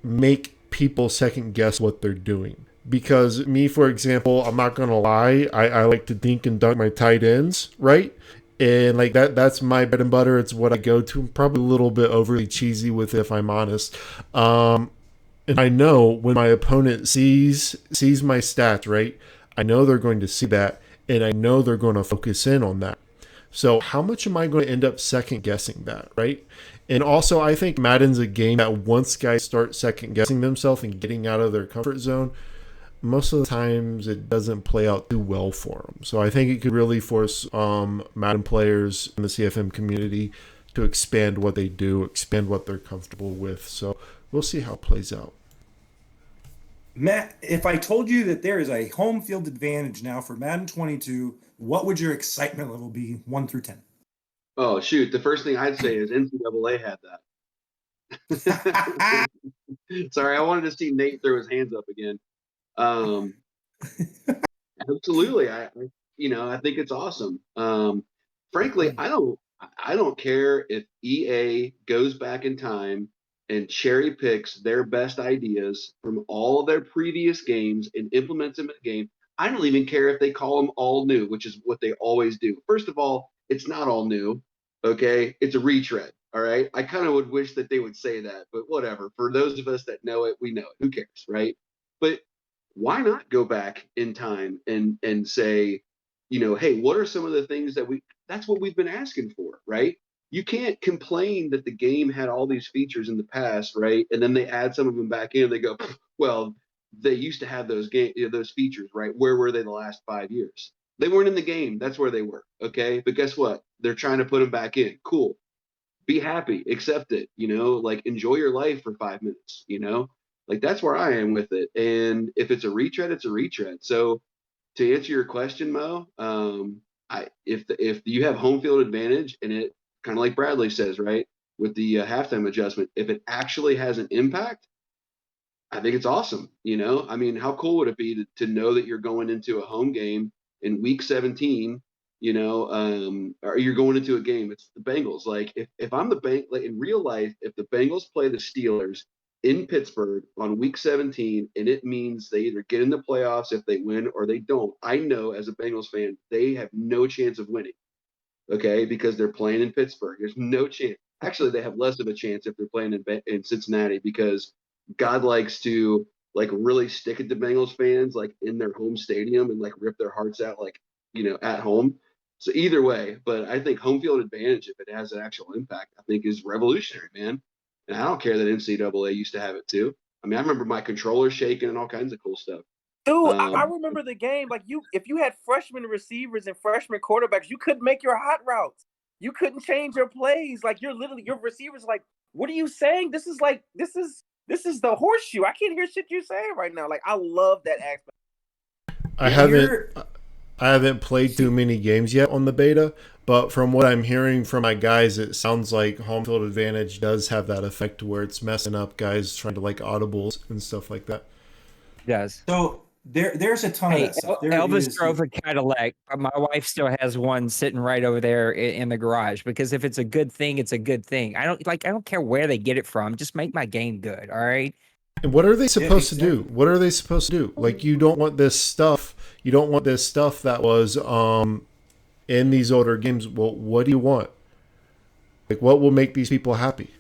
Speaker 4: make people second guess what they're doing. Because me, for example, I'm not going to lie, I like to dink and dunk my tight ends, right? And like that's my bread and butter. It's what I go to. I'm probably a little bit overly cheesy with it, if I'm honest. And I know when my opponent sees my stats, right? I know they're going to see that, and I know they're going to focus in on that. So how much am I going to end up second guessing that, right? And also, I think Madden's a game that once guys start second guessing themselves and getting out of their comfort zone, most of the times it doesn't play out too well for them. So I think it could really force Madden players in the CFM community to expand what they do, expand what they're comfortable with. So we'll see how it plays out.
Speaker 1: Matt, if I told you that there is a home field advantage now for Madden 22, what would your excitement level be 1 through 10?
Speaker 6: Oh, shoot. The first thing I'd say is NCAA had that. Sorry, I wanted to see Nate throw his hands up again. Absolutely. I think it's awesome. Frankly, I don't care if EA goes back in time and cherry picks their best ideas from all their previous games and implements them in the game. I don't even care if they call them all new, which is what they always do. First of all, it's not all new. Okay. It's a retread. All right. I kind of would wish that they would say that, but whatever. For those of us that know it, we know it. Who cares? Right. But why not go back in time and say, hey, what are some of the things that's what we've been asking for, right? You can't complain that the game had all these features in the past, right? And then they add some of them back in. They go, well, they used to have those features, right? Where were they the last 5 years? They weren't in the game. That's where they were. Okay. But guess what? They're trying to put them back in. Cool. be happy, accept it, like enjoy your life for 5 minutes, like that's where I am with it. And if it's a retread, it's a retread. So to answer your question, Mo, if you have home field advantage and it kind of like Bradley says, right, with the halftime adjustment, if it actually has an impact, I think it's awesome. I mean, how cool would it be to know that you're going into a home game in week 17, or you're going into a game, it's the Bengals. Like if I'm the like in real life, if the Bengals play the Steelers in Pittsburgh on week 17, and it means they either get in the playoffs if they win or they don't, I know as a Bengals fan, they have no chance of winning. Okay. Because they're playing in Pittsburgh. There's no chance. Actually, they have less of a chance if they're playing in Cincinnati, because God likes to like really stick it to Bengals fans like in their home stadium and like rip their hearts out like at home. So either way, but I think home field advantage, if it has an actual impact, I think is revolutionary, man. And I don't care that NCAA used to have it too. I mean, I remember my controller shaking and all kinds of cool stuff.
Speaker 7: Dude, I remember the game. Like if you had freshman receivers and freshman quarterbacks, you couldn't make your hot routes. You couldn't change your plays. Like your receivers like, what are you saying? This is the horseshoe. I can't hear shit you're saying right now. Like I love that aspect.
Speaker 4: I haven't played too many games yet on the beta, but from what I'm hearing from my guys, it sounds like home field advantage does have that effect where it's messing up guys trying to like audibles and stuff like that.
Speaker 5: Yes.
Speaker 1: So there's a ton of that stuff.
Speaker 5: Elvis drove a Cadillac, but my wife still has one sitting right over there in the garage, because if it's a good thing, it's a good thing. I don't care where they get it from. Just make my game good. All right.
Speaker 4: And what are they supposed to do? What are they supposed to do? Like, you don't want this stuff. You don't want this stuff that was in these older games. Well, what do you want? Like, what will make these people happy?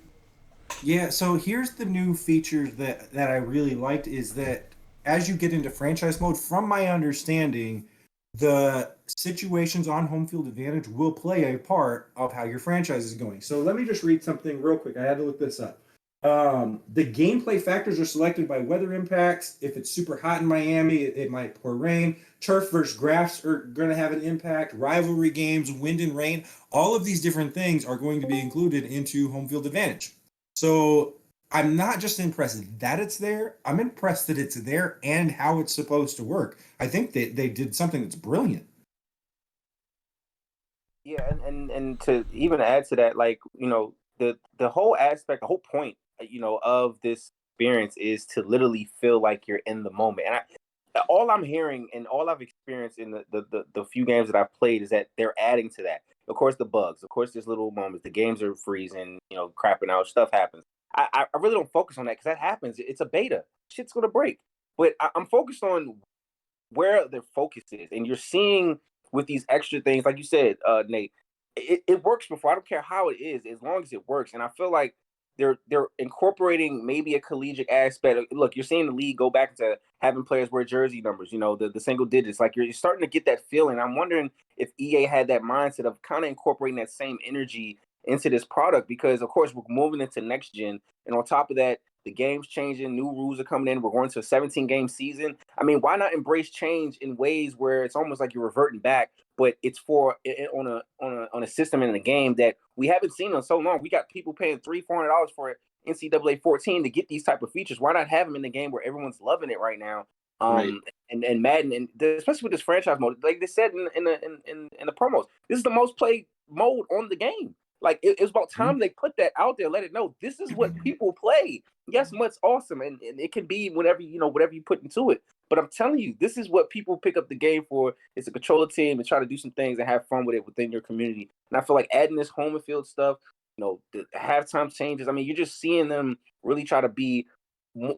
Speaker 1: Yeah, so here's the new feature that I really liked is that as you get into franchise mode, from my understanding, the situations on home field advantage will play a part of how your franchise is going. So let me just read something real quick. I had to look this up. The gameplay factors are selected by weather impacts. If it's super hot in Miami, it might pour rain. Turf versus grass are going to have an impact. Rivalry games, wind and rain, all of these different things are going to be included into home field advantage. So I'm not just impressed that it's there. I'm impressed that it's there and how it's supposed to work. I think they did something that's brilliant.
Speaker 7: Yeah, and to even add to that, like, the whole aspect, the whole point, of this experience is to literally feel like you're in the moment. And all I'm hearing and all I've experienced in the few games that I've played is that they're adding to that. Of course, the bugs. Of course, there's little moments. The games are freezing, crapping out. Stuff happens. I really don't focus on that because that happens. It's a beta. Shit's going to break. But I'm focused on where their focus is. And you're seeing with these extra things, like you said, Nate, it works before. I don't care how it is, as long as it works. And I feel like they're incorporating maybe a collegiate aspect. Look, you're seeing the league go back to having players wear jersey numbers, the single digits. Like you're starting to get that feeling. I'm wondering if EA had that mindset of kind of incorporating that same energy into this product, because of course we're moving into next gen. And on top of that, the game's changing, new rules are coming in. We're going to a 17-game season. I mean, why not embrace change in ways where it's almost like you're reverting back, but it's on a system in the game that we haven't seen in so long. We got people paying $300-$400 for NCAA 14 to get these type of features. Why not have them in the game where everyone's loving it right now?
Speaker 6: Right.
Speaker 7: And Madden, and especially with this franchise mode, like they said in the promos, this is the most played mode on the game. Like it was about time they put that out there, let it know this is what people play. Yes, much awesome, and it can be whatever you put into it. But I'm telling you, this is what people pick up the game for. It's a controller team and try to do some things and have fun with it within your community. And I feel like adding this home and field stuff, the halftime changes. I mean, you're just seeing them really try to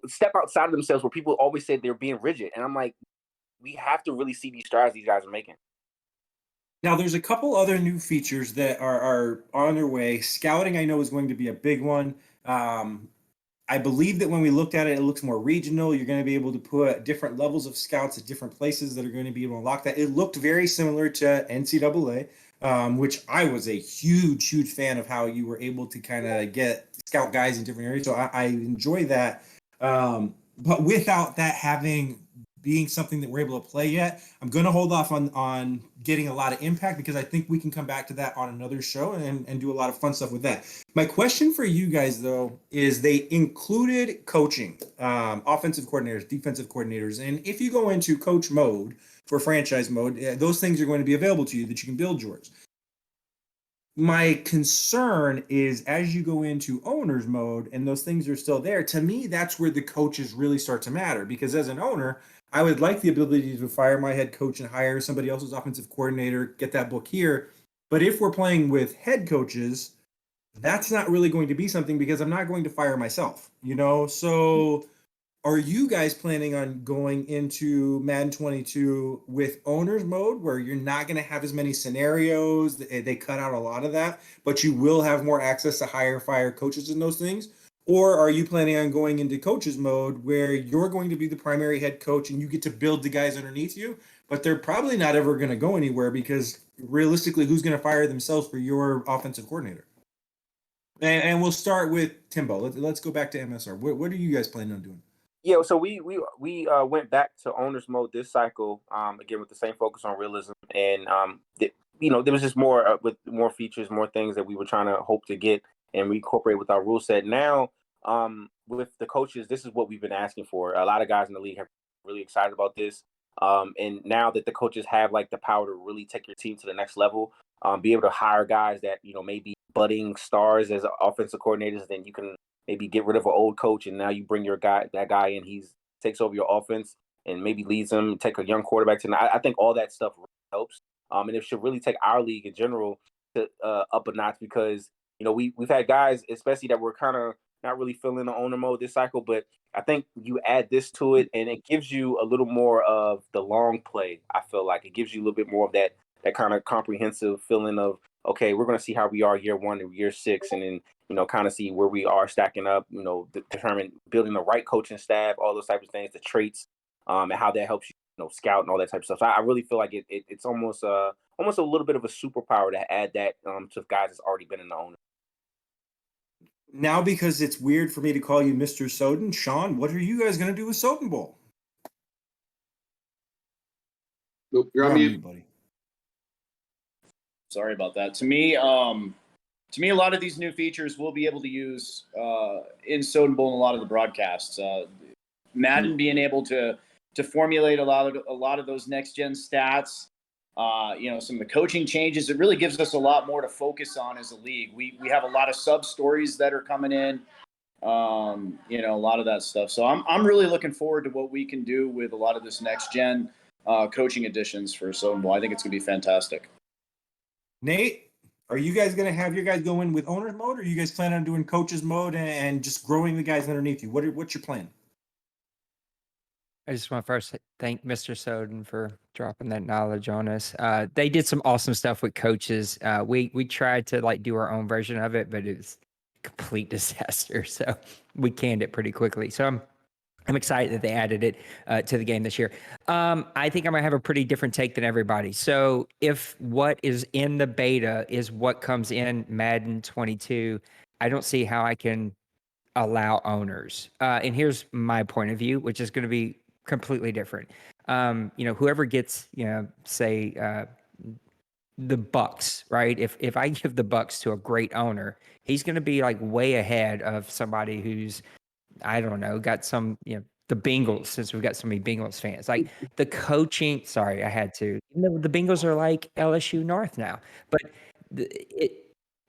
Speaker 7: step outside of themselves, where people always said they're being rigid. And I'm like, we have to really see these strides these guys are making.
Speaker 1: Now, there's a couple other new features that are on their way. Scouting, I know, is going to be a big one. I believe that when we looked at it, it looks more regional. You're going to be able to put different levels of scouts at different places that are going to be able to unlock that. It looked very similar to NCAA, which I was a huge fan of, how you were able to kind of get scout guys in different areas. So I enjoy that. But without that having being something that we're able to play yet. I'm going to hold off on getting a lot of impact because I think we can come back to that on another show and do a lot of fun stuff with that. My question for you guys, though, is they included coaching, offensive coordinators, defensive coordinators. And if you go into coach mode for franchise mode, those things are going to be available to you that you can build yours. My concern is as you go into owner's mode and those things are still there, to me, that's where the coaches really start to matter. Because as an owner, I would like the ability to fire my head coach and hire somebody else's offensive coordinator, get that book here. But if we're playing with head coaches, that's not really going to be something because I'm not going to fire myself, So are you guys planning on going into Madden 22 with owner's mode where you're not going to have as many scenarios? They cut out a lot of that, but you will have more access to hire, fire coaches and those things? Or are you planning on going into coaches mode where you're going to be the primary head coach and you get to build the guys underneath you, but they're probably not ever going to go anywhere because realistically, who's going to fire themselves for your offensive coordinator? And we'll start with Timbo. Let's go back to MSR. What are you guys planning on doing?
Speaker 7: Yeah, so we went back to owner's mode this cycle, again with the same focus on realism, and there was just more with more features, more things that we were trying to hope to get and incorporate with our rule set. Now, with the coaches, this is what we've been asking for. A lot of guys in the league have really excited about this, and now that the coaches have like the power to really take your team to the next level, be able to hire guys that maybe budding stars as offensive coordinators, then you can maybe get rid of an old coach and now you bring that guy in. He takes over your offense and maybe leads them. Take a young quarterback to. I think all that stuff really helps, and it should really take our league in general to up a notch because we've had guys, especially that were kind of not really feeling the owner mode this cycle, but I think you add this to it and it gives you a little more of the long play. I feel like it gives you a little bit more of that kind of comprehensive feeling of, okay, we're going to see how we are year 1 and year 6, and then kind of see where we are stacking up. Determine building the right coaching staff, all those types of things, the traits, and how that helps you, scout and all that type of stuff. So I really feel like it's almost a little bit of a superpower to add that to guys that's already been in the owner.
Speaker 1: Now, because it's weird for me to call you Mr. Soden, Shawn, what are you guys going to do with Soden Bowl?
Speaker 6: Nope, you're on mute,
Speaker 1: buddy.
Speaker 3: Sorry about that. To me, a lot of these new features we'll be able to use in Soden Bowl and a lot of the broadcasts. Madden being able to formulate a lot of those next gen stats. Some of the coaching changes. It really gives us a lot more to focus on as a league. We have a lot of sub stories that are coming in. A lot of that stuff. So I'm really looking forward to what we can do with a lot of this next gen coaching additions for Soden Bowl. I think it's going to be fantastic.
Speaker 1: Nate, are you guys going to have your guys go in with owner's mode, or are you guys planning on doing coach's mode and just growing the guys underneath you? What's your plan?
Speaker 5: I just want to first thank Mr. Soden for dropping that knowledge on us. They did some awesome stuff with coaches. We tried to do our own version of it, but it was a complete disaster. So we canned it pretty quickly. So I'm excited that they added it to the game this year. I think I'm going to have a pretty different take than everybody. So if what is in the beta is what comes in Madden 22, I don't see how I can allow owners. And here's my point of view, which is going to be completely different. Whoever gets, say, the Bucks, right? If I give the Bucks to a great owner, he's going to be way ahead of somebody who's, I don't know, got some, the Bengals, since we've got so many Bengals fans. The coaching, sorry, I had to. The Bengals are like LSU North now. But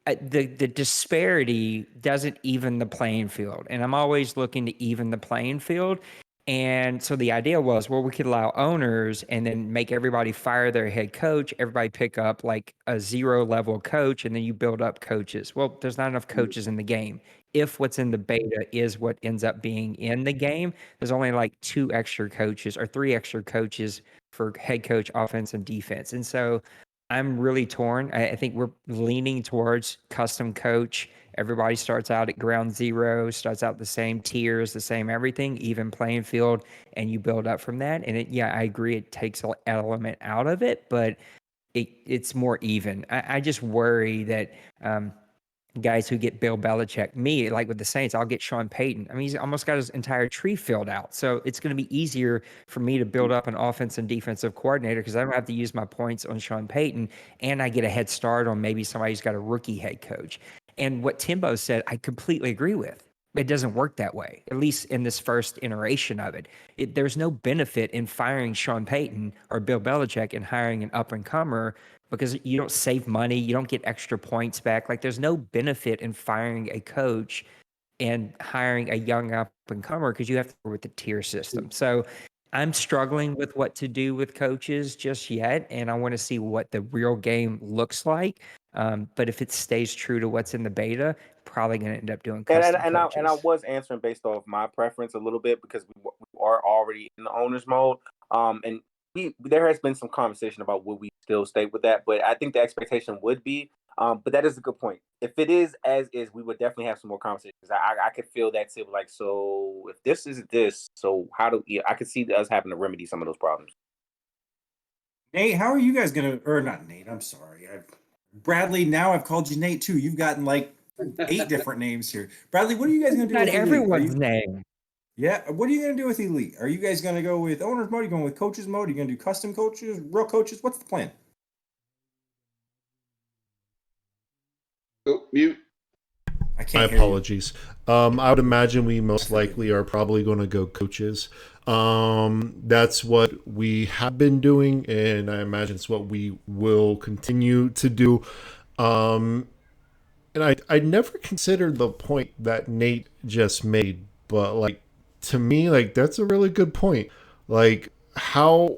Speaker 5: the disparity doesn't even the playing field. And I'm always looking to even the playing field. And so the idea was, well, we could allow owners and then make everybody fire their head coach, everybody pick up a 0 level coach, and then you build up coaches. Well, there's not enough coaches in the game. If what's in the beta is what ends up being in the game, there's only 2 extra coaches or 3 extra coaches for head coach, offense, and defense. And so I'm really torn. I think we're leaning towards custom coach. Everybody starts out at ground zero, starts out the same tiers, the same everything, even playing field, and you build up from that. And I agree, it takes an element out of it, but it's more even. I just worry that guys who get Bill Belichick. Me, like with the Saints, I'll get Sean Payton. I mean, he's almost got his entire tree filled out. So it's going to be easier for me to build up an offense and defensive coordinator because I don't have to use my points on Sean Payton, and I get a head start on maybe somebody who's got a rookie head coach. And what Timbo said, I completely agree with. It doesn't work that way, at least in this first iteration of it. There's no benefit in firing Sean Payton or Bill Belichick and hiring an up-and-comer because you don't save money, you don't get extra points back. Like, there's no benefit in firing a coach and hiring a young up-and-comer because you have to work with the tier system. So I'm struggling with what to do with coaches just yet, and I want to see what the real game looks like. But if it stays true to what's in the beta, probably going to end up doing custom coaches.
Speaker 7: I was answering based off my preference a little bit because we are already in the owner's mode. And there has been some conversation about would we still stay with that, but I think the expectation would be. But that is a good point. If it is as is, we would definitely have some more conversations. I could feel that too. Like, so if this is this, so how do I could see us having to remedy some of those problems.
Speaker 1: Nate, how are you guys gonna? Or not Nate? I'm sorry, Bradley. Now I've called you Nate too. You've gotten like 8 different names here. Bradley, what are you guys gonna do?
Speaker 5: Not
Speaker 1: with
Speaker 5: everyone's name.
Speaker 1: Yeah, what are you gonna do with Elite? Are you guys gonna go with owner's mode? Are you going with coaches mode? Are you gonna do custom coaches, real coaches? What's the plan?
Speaker 6: Oh, mute.
Speaker 1: I can't.
Speaker 4: My apologies. I would imagine we most likely are probably going to go coaches. That's what we have been doing, and I imagine it's what we will continue to do. And I never considered the point that Nate just made, but like to me, like that's a really good point. Like how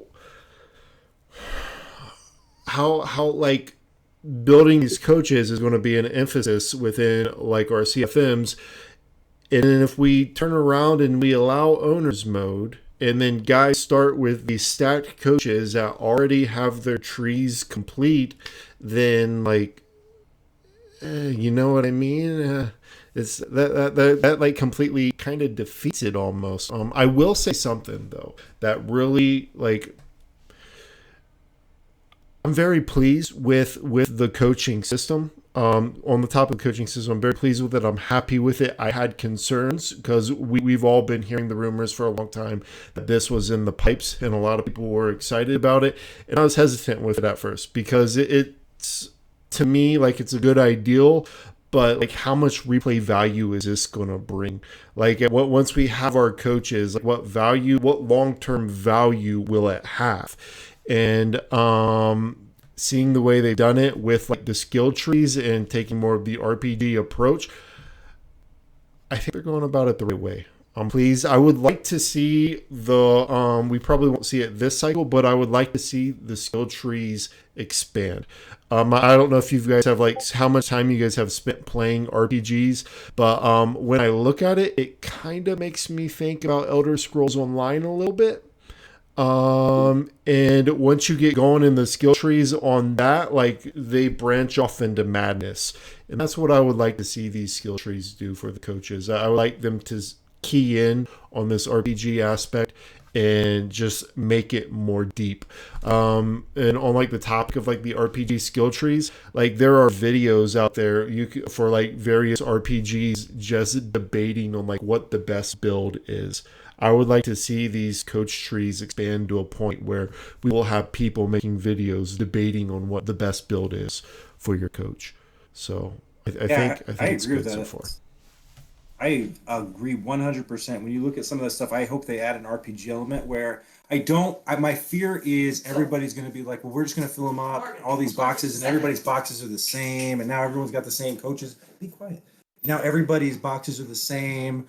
Speaker 4: like building these coaches is going to be an emphasis within like our CFMs. And then if we turn around and we allow owners mode, and then guys start with these stacked coaches that already have their trees complete, then like, you know what I mean? It's that like completely kind of defeats it almost. I will say something though that really like. I'm very pleased with the coaching system. On the top of the coaching system, I'm very pleased with it. I'm happy with it. I had concerns because we've all been hearing the rumors for a long time that this was in the pipes, and a lot of people were excited about it. And I was hesitant with it at first because it's to me like it's a good ideal, but like how much replay value is this going to bring? Like once we have our coaches, like what long-term value will it have? And seeing the way they've done it with like the skill trees and taking more of the RPG approach, I think they're going about it the right way. Please, I would like to see the we probably won't see it this cycle, but I would like to see the skill trees expand. I don't know if you guys have like how much time you guys have spent playing RPGs, but when I look at it, it kind of makes me think about Elder Scrolls Online a little bit. And once you get going in the skill trees on that, like they branch off into madness. And that's what I would like to see these skill trees do for the coaches. I would like them to key in on this RPG aspect and just make it more deep. And on like the topic of like the RPG skill trees, like there are videos out there for like various RPGs just debating on like what the best build is. I would like to see these coach trees expand to a point where we will have people making videos debating on what the best build is for your coach. So I think it's good so far.
Speaker 1: I agree 100%. When you look at some of that stuff, I hope they add an RPG element where my fear is everybody's going to be like, well, we're just going to fill them up, all these boxes, and everybody's boxes are the same, and now everyone's got the same coaches. Be quiet. Now everybody's boxes are the same.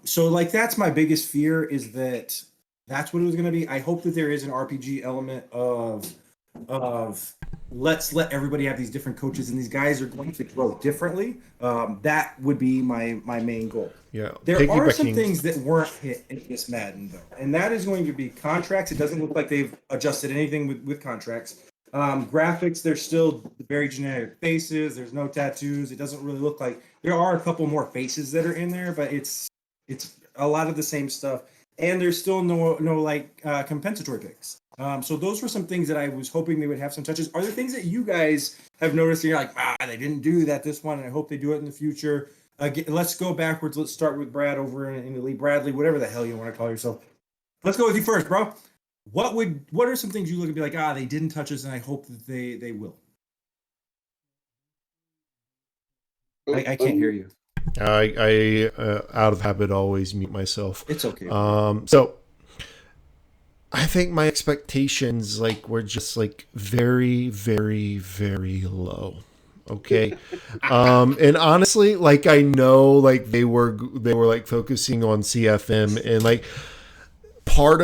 Speaker 1: So like that's my biggest fear is that's what it was going to be. I hope that there is an RPG element of let's let everybody have these different coaches and these guys are going to grow differently. That would be my main goal.
Speaker 4: Yeah.
Speaker 1: There are some things that weren't hit in this Madden though, and that is going to be contracts. It doesn't look like they've adjusted anything with contracts. Graphics, there's still very generic faces. There's no tattoos. It doesn't really look like there are a couple more faces that are in there, but it's a lot of the same stuff. And there's still no like compensatory picks. So those were some things that I was hoping they would have some touches. Are there things that you guys have noticed and you're like, they didn't do that this one, and I hope they do it in the future? Let's go backwards. Let's start with Brad over in the league. Bradley, whatever the hell you want to call yourself. Let's go with you first, bro. What are some things you look and be like, they didn't touch us, and I hope that they will? I can't hear you.
Speaker 4: I out of habit always mute myself.
Speaker 1: It's okay.
Speaker 4: So I think my expectations were just very, very, very low. Okay. And honestly, I know they were focusing on CFM, and part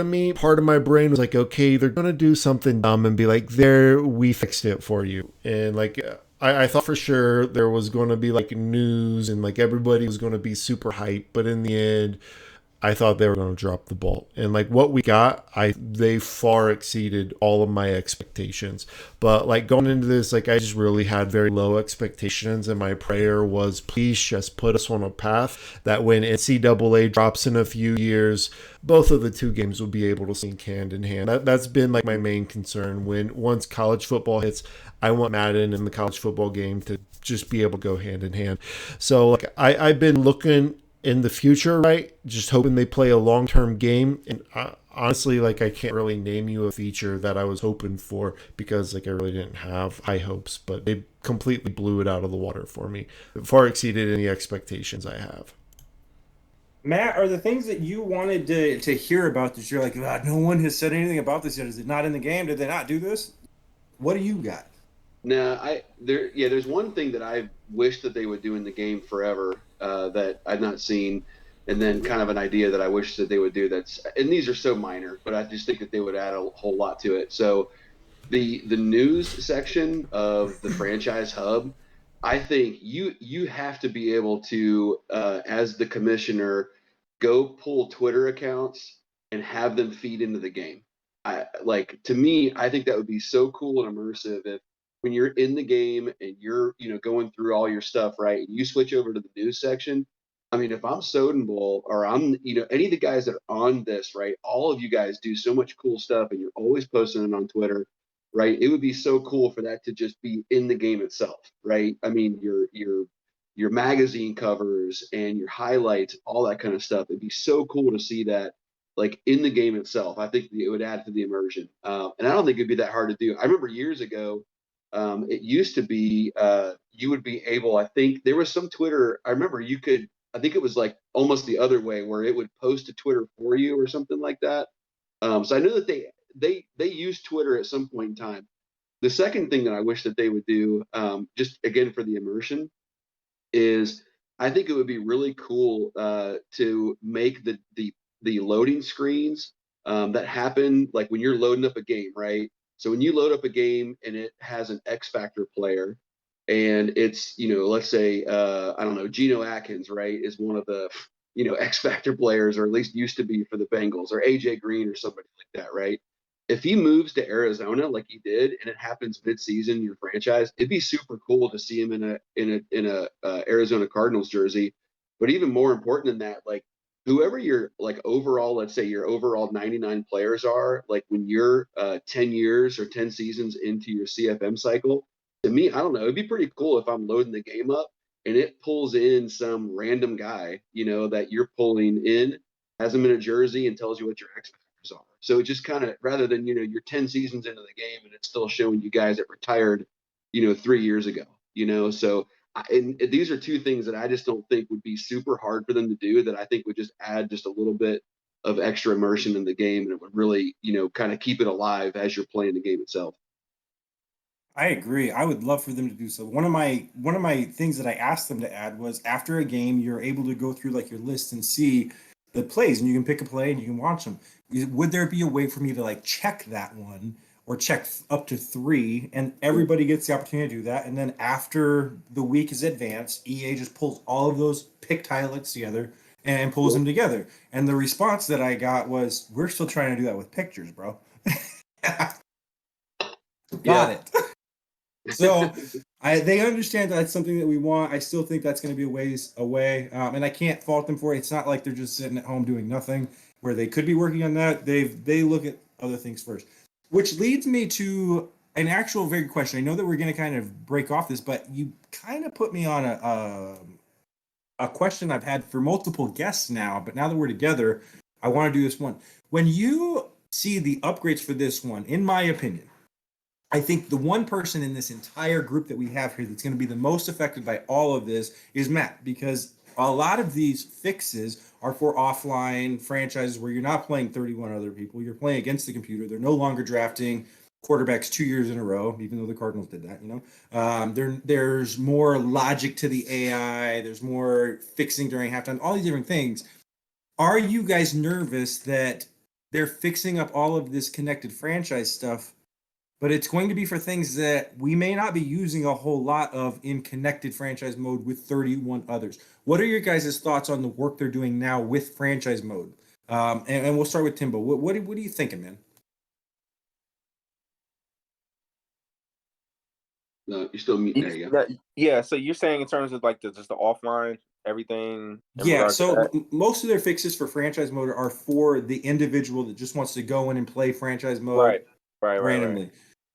Speaker 4: of my brain was okay, they're gonna do something dumb and be there, we fixed it for you. And I thought for sure there was going to be news and everybody was going to be super hyped, but in the end I thought they were going to drop the ball. And what we got, they far exceeded all of my expectations. But going into this, I just really had very low expectations, and my prayer was, please just put us on a path that when NCAA drops in a few years, both of the two games will be able to sync hand in hand. That's been my main concern. Once college football hits, I want Madden and the college football game to just be able to go hand in hand. So I've been looking in the future, right? Just hoping they play a long-term game. And honestly, I can't really name you a feature that I was hoping for, because I really didn't have high hopes, but they completely blew it out of the water for me. It far exceeded any expectations I have.
Speaker 1: Matt, are the things that you wanted to hear about that you're no one has said anything about this yet? Is it not in the game? Did they not do this? What do you got?
Speaker 6: No, there's one thing that I wish that they would do in the game forever that I've not seen, and then kind of an idea that I wish that they would do and these are so minor, but I just think that they would add a whole lot to it. So the news section of the franchise hub, I think you have to be able to, as the commissioner, go pull Twitter accounts and have them feed into the game. To me, I think that would be so cool and immersive if, when you're in the game and you're, going through all your stuff, right, and you switch over to the news section. I mean, if I'm Soden Bowl or I'm, any of the guys that are on this, right, all of you guys do so much cool stuff and you're always posting it on Twitter, right? It would be so cool for that to just be in the game itself, right? I mean, your magazine covers and your highlights, all that kind of stuff. It'd be so cool to see that in the game itself. I think it would add to the immersion. And I don't think it'd be that hard to do. I remember years ago, it used to be you would be able, I think there was some Twitter, I remember you could, I think it was almost the other way where it would post to Twitter for you or something like that. So I know that they used Twitter at some point in time. The second thing that I wish that they would do, just again for the immersion, is I think it would be really cool to make the loading screens that happen when you're loading up a game, right? So when you load up a game and it has an X Factor player, and it's, let's say, I don't know, Geno Atkins, right, is one of the, X Factor players, or at least used to be for the Bengals, or AJ Green or somebody like that, right? If he moves to Arizona like he did, and it happens mid-season in your franchise, it'd be super cool to see him in a Arizona Cardinals jersey. But even more important than that, whoever your overall, let's say your overall 99 players are, when you're 10 years or 10 seasons into your CFM cycle, to me, I don't know, it'd be pretty cool if I'm loading the game up and it pulls in some random guy, that you're pulling in, has him in a jersey and tells you what your X factors are. So it just kind of, rather than, you're 10 seasons into the game and it's still showing you guys that retired, 3 years ago, so and these are two things that I just don't think would be super hard for them to do, that I think would just add just a little bit of extra immersion in the game, and it would really, kind of keep it alive as you're playing the game itself.
Speaker 1: I agree. I would love for them to do so. One of my things that I asked them to add was, after a game, you're able to go through your list and see the plays, and you can pick a play and you can watch them. Would there be a way for me to check that one, or check up to 3, and everybody gets the opportunity to do that? And then after the week is advanced, EA just pulls all of those picked highlights together and pulls them together. And the response that I got was, "We're still trying to do that with pictures, bro." Got it. So they understand that's something that we want. I still think that's going to be a ways away, and I can't fault them for it. It's not like they're just sitting at home doing nothing, where they could be working on that. They look at other things first. Which leads me to an actual very good question. I know that we're going to kind of break off this, but you kind of put me on a question I've had for multiple guests now. But now that we're together, I want to do this one. When you see the upgrades for this one, in my opinion, I think the one person in this entire group that we have here that's going to be the most affected by all of this is Matt, because a lot of these fixes are for offline franchises where you're not playing 31 other people. You're playing against the computer. They're no longer drafting quarterbacks 2 years in a row, even though the Cardinals did that, there's more logic to the AI. There's more fixing during halftime, all these different things. Are you guys nervous that they're fixing up all of this connected franchise stuff, but it's going to be for things that we may not be using a whole lot of in connected franchise mode with 31 others? What are your guys' thoughts on the work they're doing now with franchise mode? And we'll start with Timbo. What are you thinking, man?
Speaker 6: No, you're still muted. There you go.
Speaker 7: Yeah, so you're saying in terms of like just the offline everything.
Speaker 1: Yeah, so most of their fixes for franchise mode are for the individual that just wants to go in and play franchise mode randomly. Right.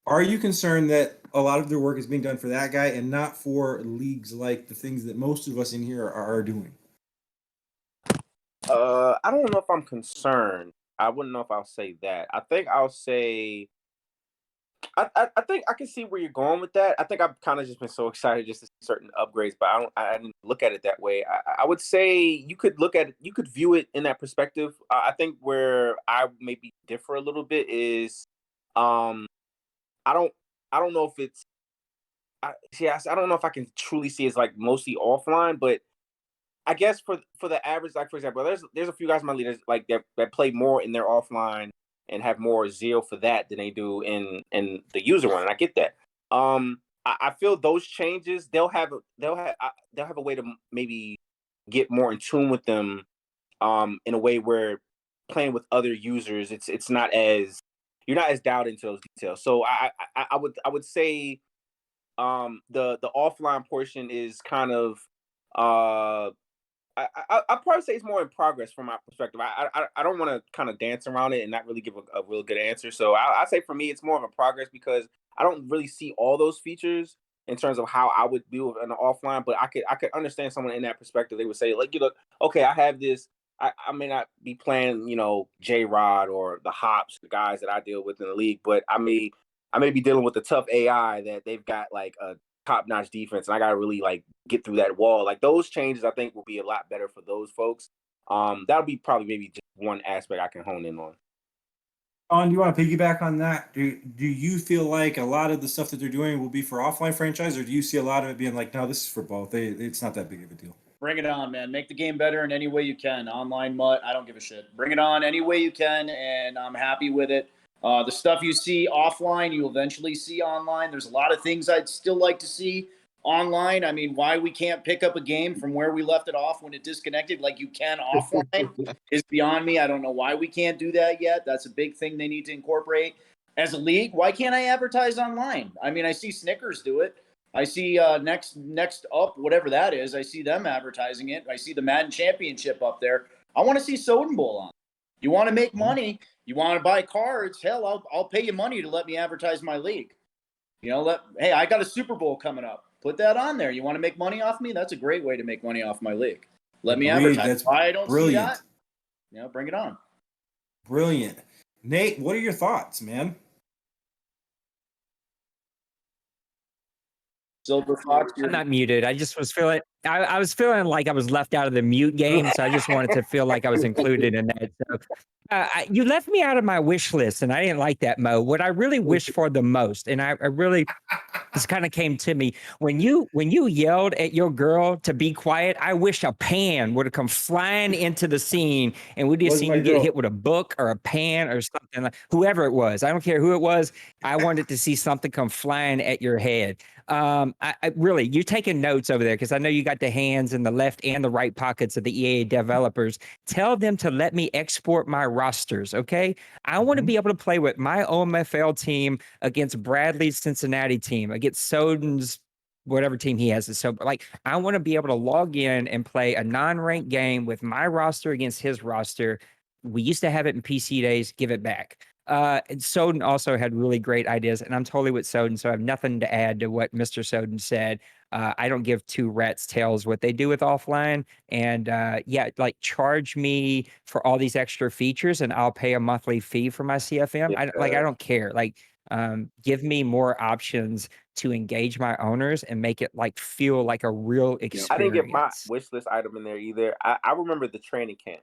Speaker 1: Are you concerned that a lot of their work is being done for that guy and not for leagues like the things that most of us in here are doing?
Speaker 7: I don't know if I'm concerned. I wouldn't know if I'll say that. I think I'll say I think I can see where you're going with that. I think I've kind of just been so excited just to see certain upgrades, but I didn't look at it that way. I would say you could view it in that perspective. I think where I maybe differ a little bit is, I don't know if it's, I don't know if I can truly see it's like mostly offline, but I guess for the average, like for example, there's a few guys in my league like that play more in their offline and have more zeal for that than they do in the user one, and I get that. I feel those changes they'll have a way to maybe get more in tune with them, in a way where playing with other users, it's not as you're not as dialed into those details. So I would say, the offline portion is kind of I'd probably say it's more in progress from my perspective. I don't want to kind of dance around it and not really give a real good answer. So I say for me, it's more of a progress because I don't really see all those features in terms of how I would do an offline. But I could understand someone in that perspective. They would say like, okay, I have this. I may not be playing, J Rod or the Hops, the guys that I deal with in the league, but I may be dealing with a tough AI that they've got like a top-notch defense, and I gotta really like get through that wall. Like those changes, I think will be a lot better for those folks. That'll be probably maybe just one aspect I can hone in on.
Speaker 1: On, do you want to piggyback on that? Do you feel like a lot of the stuff that they're doing will be for offline franchise, or do you see a lot of it being like, no, this is for both? It's not that big of a deal.
Speaker 3: Bring it on, man. Make the game better in any way you can. Online MUT, I don't give a shit. Bring it on any way you can, and I'm happy with it. The stuff you see offline, you eventually see online. There's a lot of things I'd still like to see online. I mean, why we can't pick up a game from where we left it off when it disconnected like you can offline is beyond me. I don't know why we can't do that yet. That's a big thing they need to incorporate. As a league, why can't I advertise online? I mean, I see Snickers do it. I see next up, whatever that is, I see them advertising it. I see the Madden Championship up there. I want to see Soden Bowl on. You want to make money, you want to buy cards, hell, I'll pay you money to let me advertise my league. Hey, I got a Super Bowl coming up. Put that on there. You want to make money off me? That's a great way to make money off my league. Let me advertise. I don't
Speaker 1: brilliant.
Speaker 3: See that. Bring it on.
Speaker 1: Brilliant. Nate, what are your thoughts, man?
Speaker 3: Silver Fox.
Speaker 5: I'm not muted. I just was feeling I was feeling like I was left out of the mute game, so I just wanted to feel like I was included in that. So you left me out of my wish list, and I didn't like that, Mo. What I really wish for the most, and I really this kind of came to me when you yelled at your girl to be quiet. I wish a pan would have come flying into the scene, and we'd just seen you get hit with a book or a pan or something. Like, whoever it was, I don't care who it was. I wanted to see something come flying at your head. I really, you're taking notes over there because I know you got the hands in the left and the right pockets of the EA developers. Tell them to let me export my rosters, okay? I want to be able to play with my OMFL team against Bradley's Cincinnati team, against Soden's whatever team he has. So, like, I want to be able to log in and play a non-ranked game with my roster against his roster. We used to have it in PC days. Give it back. And Soden also had really great ideas, and I'm totally with Soden, so I have nothing to add to what Mr. Soden said. I don't give two rats tails what they do with offline, and yeah, like charge me for all these extra features, and I'll pay a monthly fee for my CFM. I don't care. Like, give me more options to engage my owners and make it like feel like a real experience.
Speaker 7: I didn't get my wish list item in there either. I remember the training camp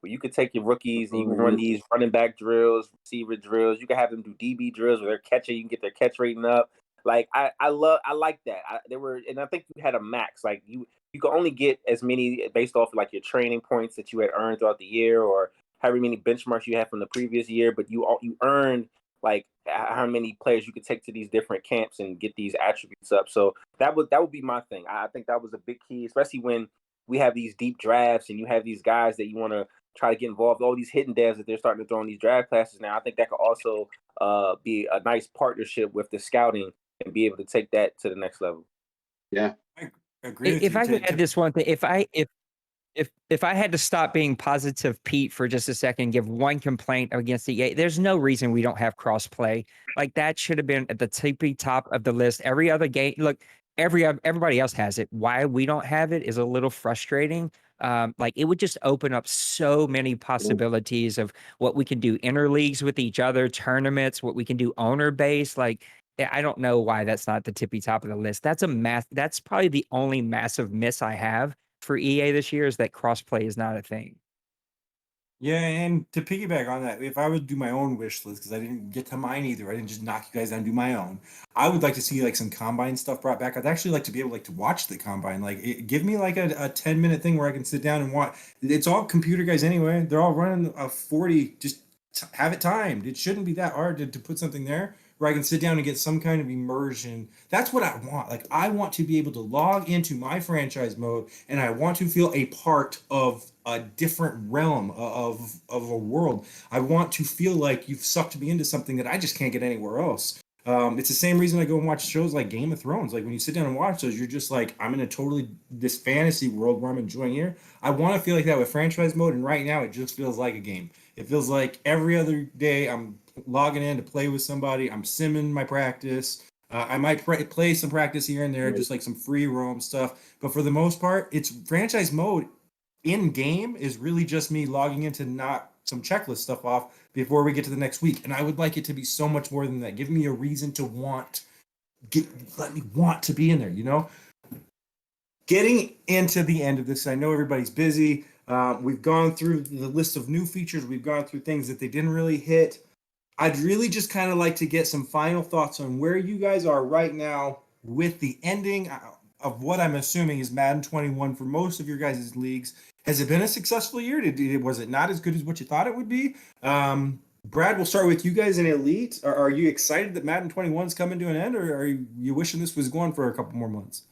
Speaker 7: where you could take your rookies and you can run these running back drills, receiver drills. You can have them do DB drills where they're catching. You can get their catch rating up. Like I like that. And I think you had a max. Like you could only get as many based off of like your training points that you had earned throughout the year, or however many benchmarks you had from the previous year. But you earned like how many players you could take to these different camps and get these attributes up. So that would be my thing. I think that was a big key, especially when we have these deep drafts and you have these guys that you want to try to get involved. All these hidden devs that they're starting to throw in these draft classes now. I think that could also be a nice partnership with the scouting and be able to take that to the next level.
Speaker 6: Yeah,
Speaker 1: I agree.
Speaker 5: If I could add this one thing, if I had to stop being positive Pete for just a second, give one complaint against EA, there's no reason we don't have crossplay. Like that should have been at the tippy top of the list. Every other game, look, everybody else has it. Why we don't have it is a little frustrating. Like it would just open up so many possibilities of what we can do interleagues with each other, tournaments, what we can do owner based. Like I don't know why that's not the tippy top of the list. That's probably the only massive miss I have for EA this year is that crossplay is not a thing.
Speaker 1: Yeah, and to piggyback on that, if I would do my own wish list, because I didn't get to mine either, I didn't just knock you guys down and do my own. I would like to see like some combine stuff brought back. I'd actually like to be able to watch the combine. Like, give me like a 10-minute thing where I can sit down and watch. It's all computer guys anyway. They're all running a 40. Just have it timed. It shouldn't be that hard to put something there where I can sit down and get some kind of immersion. That's what I want. Like, I want to be able to log into my franchise mode and I want to feel a part of a different realm of a world. I want to feel like you've sucked me into something that I just can't get anywhere else. It's the same reason I go and watch shows like Game of Thrones. Like when you sit down and watch those, you're just like, I'm in a totally this fantasy world where I'm enjoying here. I want to feel like that with franchise mode, and right now it just feels like a game. It feels like every other day I'm logging in to play with somebody. I'm simming my practice. I might play some practice here and there, just like some free roam stuff. But for the most part, it's franchise mode in game is really just me logging in to knock some checklist stuff off before we get to the next week. And I would like it to be so much more than that. Give me a reason to let me want to be in there, you know? Getting into the end of this, I know everybody's busy. We've gone through the list of new features. We've gone through things that they didn't really hit. I'd really just kind of like to get some final thoughts on where you guys are right now with the ending of what I'm assuming is Madden 21 for most of your guys' leagues. Has it been a successful year? Was it not as good as what you thought it would be? Brad, we'll start with you guys in Elite. Are you excited that Madden 21 is coming to an end, or are you wishing this was going for a couple more months?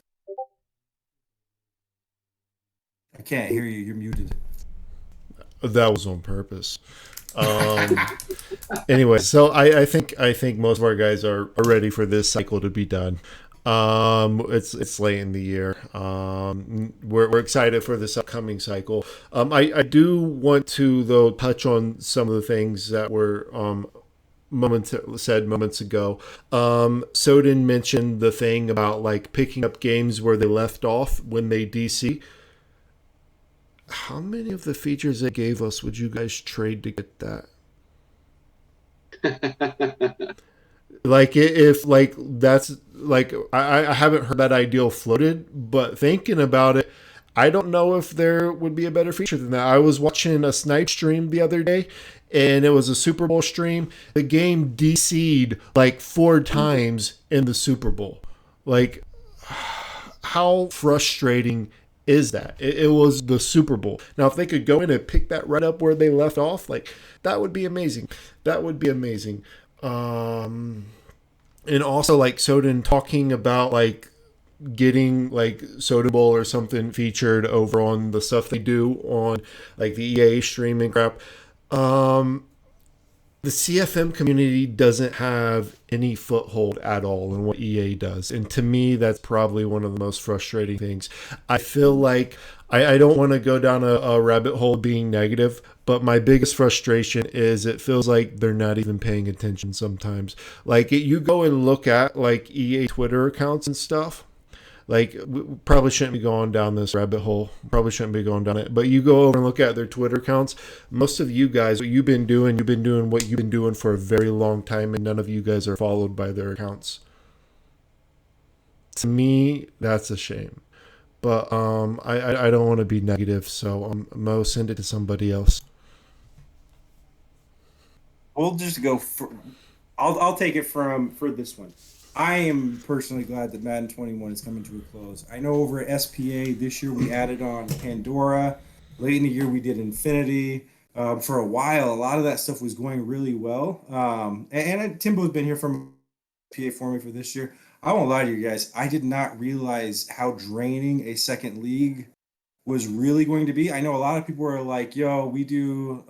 Speaker 1: I can't hear you. You're muted.
Speaker 4: That was on purpose. Anyway, so I think most of our guys are ready for this cycle to be done. It's late in the year. We're excited for this upcoming cycle. I do want to though touch on some of the things that were said moments ago. Soden mentioned the thing about like picking up games where they left off when they DC. How many of the features they gave us would you guys trade to get that? Like if like that's like I haven't heard that ideal floated, but thinking about it, I don't know if there would be a better feature than that. I was watching a snipe stream the other day, and it was a Super Bowl stream. The game DC'd like 4 times in the Super Bowl. Like, how frustrating is that? It was the Super Bowl. Now, if they could go in and pick that right up where they left off, like that would be amazing. That would be amazing. And also like Soden talking about like getting like Soden Bowl or something featured over on the stuff they do on like the EA streaming crap. The CFM community doesn't have any foothold at all in what EA does. And to me, that's probably one of the most frustrating things. I feel like I don't want to go down a rabbit hole being negative, But my biggest frustration is it feels like they're not even paying attention sometimes. Like you go and look at like EA Twitter accounts and stuff. Like, we probably shouldn't be going down this rabbit hole. Probably shouldn't be going down it. But you go over and look at their Twitter accounts. Most of you guys, what you've been doing what you've been doing for a very long time, and none of you guys are followed by their accounts. To me, that's a shame. But I don't want to be negative, so Mo, send it to somebody else.
Speaker 1: We'll just go for. I'll take it for this one. I am personally glad that Madden 21 is coming to a close. I know over at SPA this year we added on Pandora. Late in the year we did Infinity. For a while, a lot of that stuff was going really well. And Timbo's been here from PA for me for this year. I won't lie to you guys. I did not realize how draining a second league was really going to be. I know a lot of people are like, yo, we do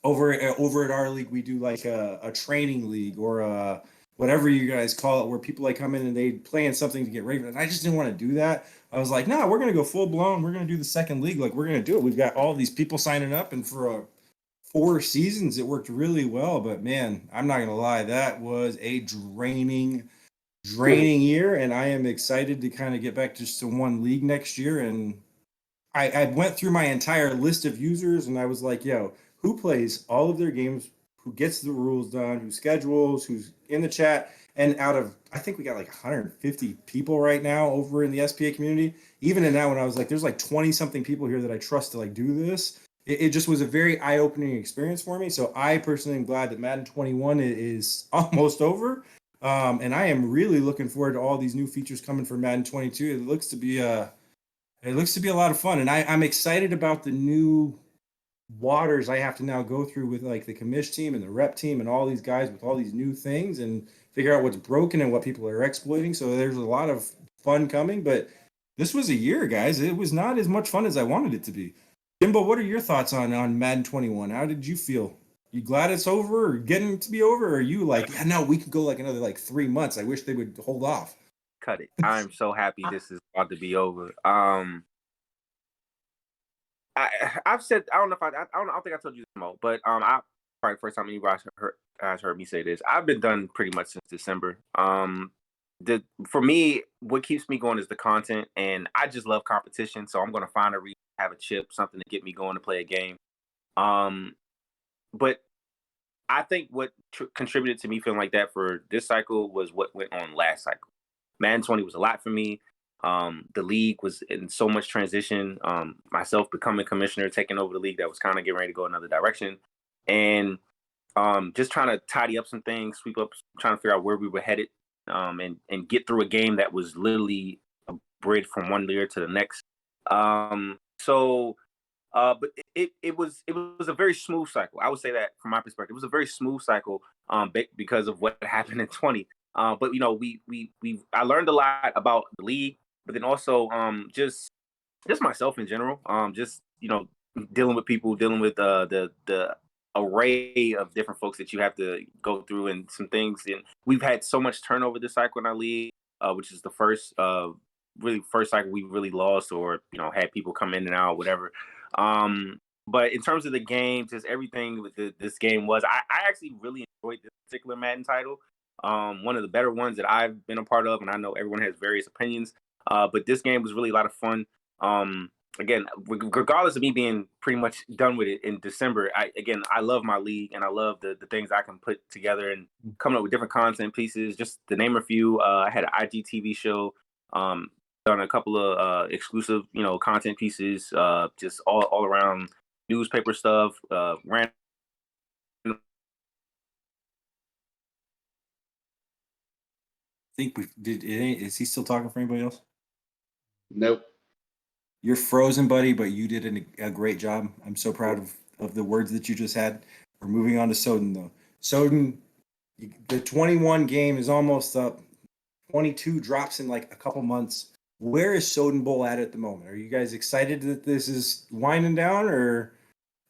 Speaker 1: over at our league, we do like a training league or a whatever you guys call it, where people like come in and they plan something to get ready. And I just didn't want to do that. I was like, no, we're going to go full blown. We're going to do the second league. Like, we're going to do it. We've got all these people signing up. And for 4 seasons, it worked really well. But man, I'm not going to lie. That was a draining year. And I am excited to kind of get back just to one league next year. And I went through my entire list of users and I was like, yo, who plays all of their games, who gets the rules done, who schedules, who's in the chat. And out of, I think we got like 150 people right now over in the SPA community. Even in that one, I was like, there's like 20 something people here that I trust to like do this. It just was a very eye-opening experience for me. So I personally am glad that Madden 21 is almost over. And I am really looking forward to all these new features coming for Madden 22. It looks to be a lot of fun. And I'm excited about the new waters I have to now go through with like the commish team and the rep team and all these guys with all these new things and figure out what's broken and what people are exploiting. So there's a lot of fun coming, but this was a year, guys. It was not as much fun as I wanted it to be. Timbo, what are your thoughts on Madden 21? How did you feel? You glad it's over or getting to be over? Or are you like, yeah, no, we could go like another like 3 months. I wish they would hold off.
Speaker 7: Cut it. I'm so happy this is about to be over. I've said, I don't know if I don't think I told you this, Mo, but I probably the first time you guys heard me say this. I've been done pretty much since December. For me, what keeps me going is the content, and I just love competition. So I'm gonna find a reason to have a chip, something to get me going to play a game. But I think what contributed to me feeling like that for this cycle was what went on last cycle. Madden 20 was a lot for me. The league was in so much transition. Myself becoming commissioner, taking over the league that was kind of getting ready to go another direction, and just trying to tidy up some things, sweep up, trying to figure out where we were headed, and get through a game that was literally a bridge from one year to the next. But it was a very smooth cycle. I would say that from my perspective, it was a very smooth cycle because of what happened in 20. But you know, I learned a lot about the league, but then also just myself in general. Just, you know, dealing with people, dealing with the array of different folks that you have to go through and some things. And we've had so much turnover this cycle in our league, which is the first cycle we really lost or, you know, had people come in and out, whatever. But in terms of the game, just everything with this game was, I actually really enjoyed this particular Madden title. One of the better ones that I've been a part of, and I know everyone has various opinions. But this game was really a lot of fun. Again, regardless of me being pretty much done with it in December, I love my league and I love the things I can put together and coming up with different content pieces. Just to name a few, I had an IGTV show, done a couple of exclusive, you know, content pieces, just all around newspaper stuff, random.
Speaker 1: Think we did. Is he still talking for anybody else?
Speaker 6: Nope.
Speaker 1: You're frozen, buddy, but you did a great job. I'm so proud of the words that you just had. We're moving on to Soden, though. Soden, the 21 game is almost up. 22 drops in like a couple months. Where is Soden Bowl at the moment? Are you guys excited that this is winding down, or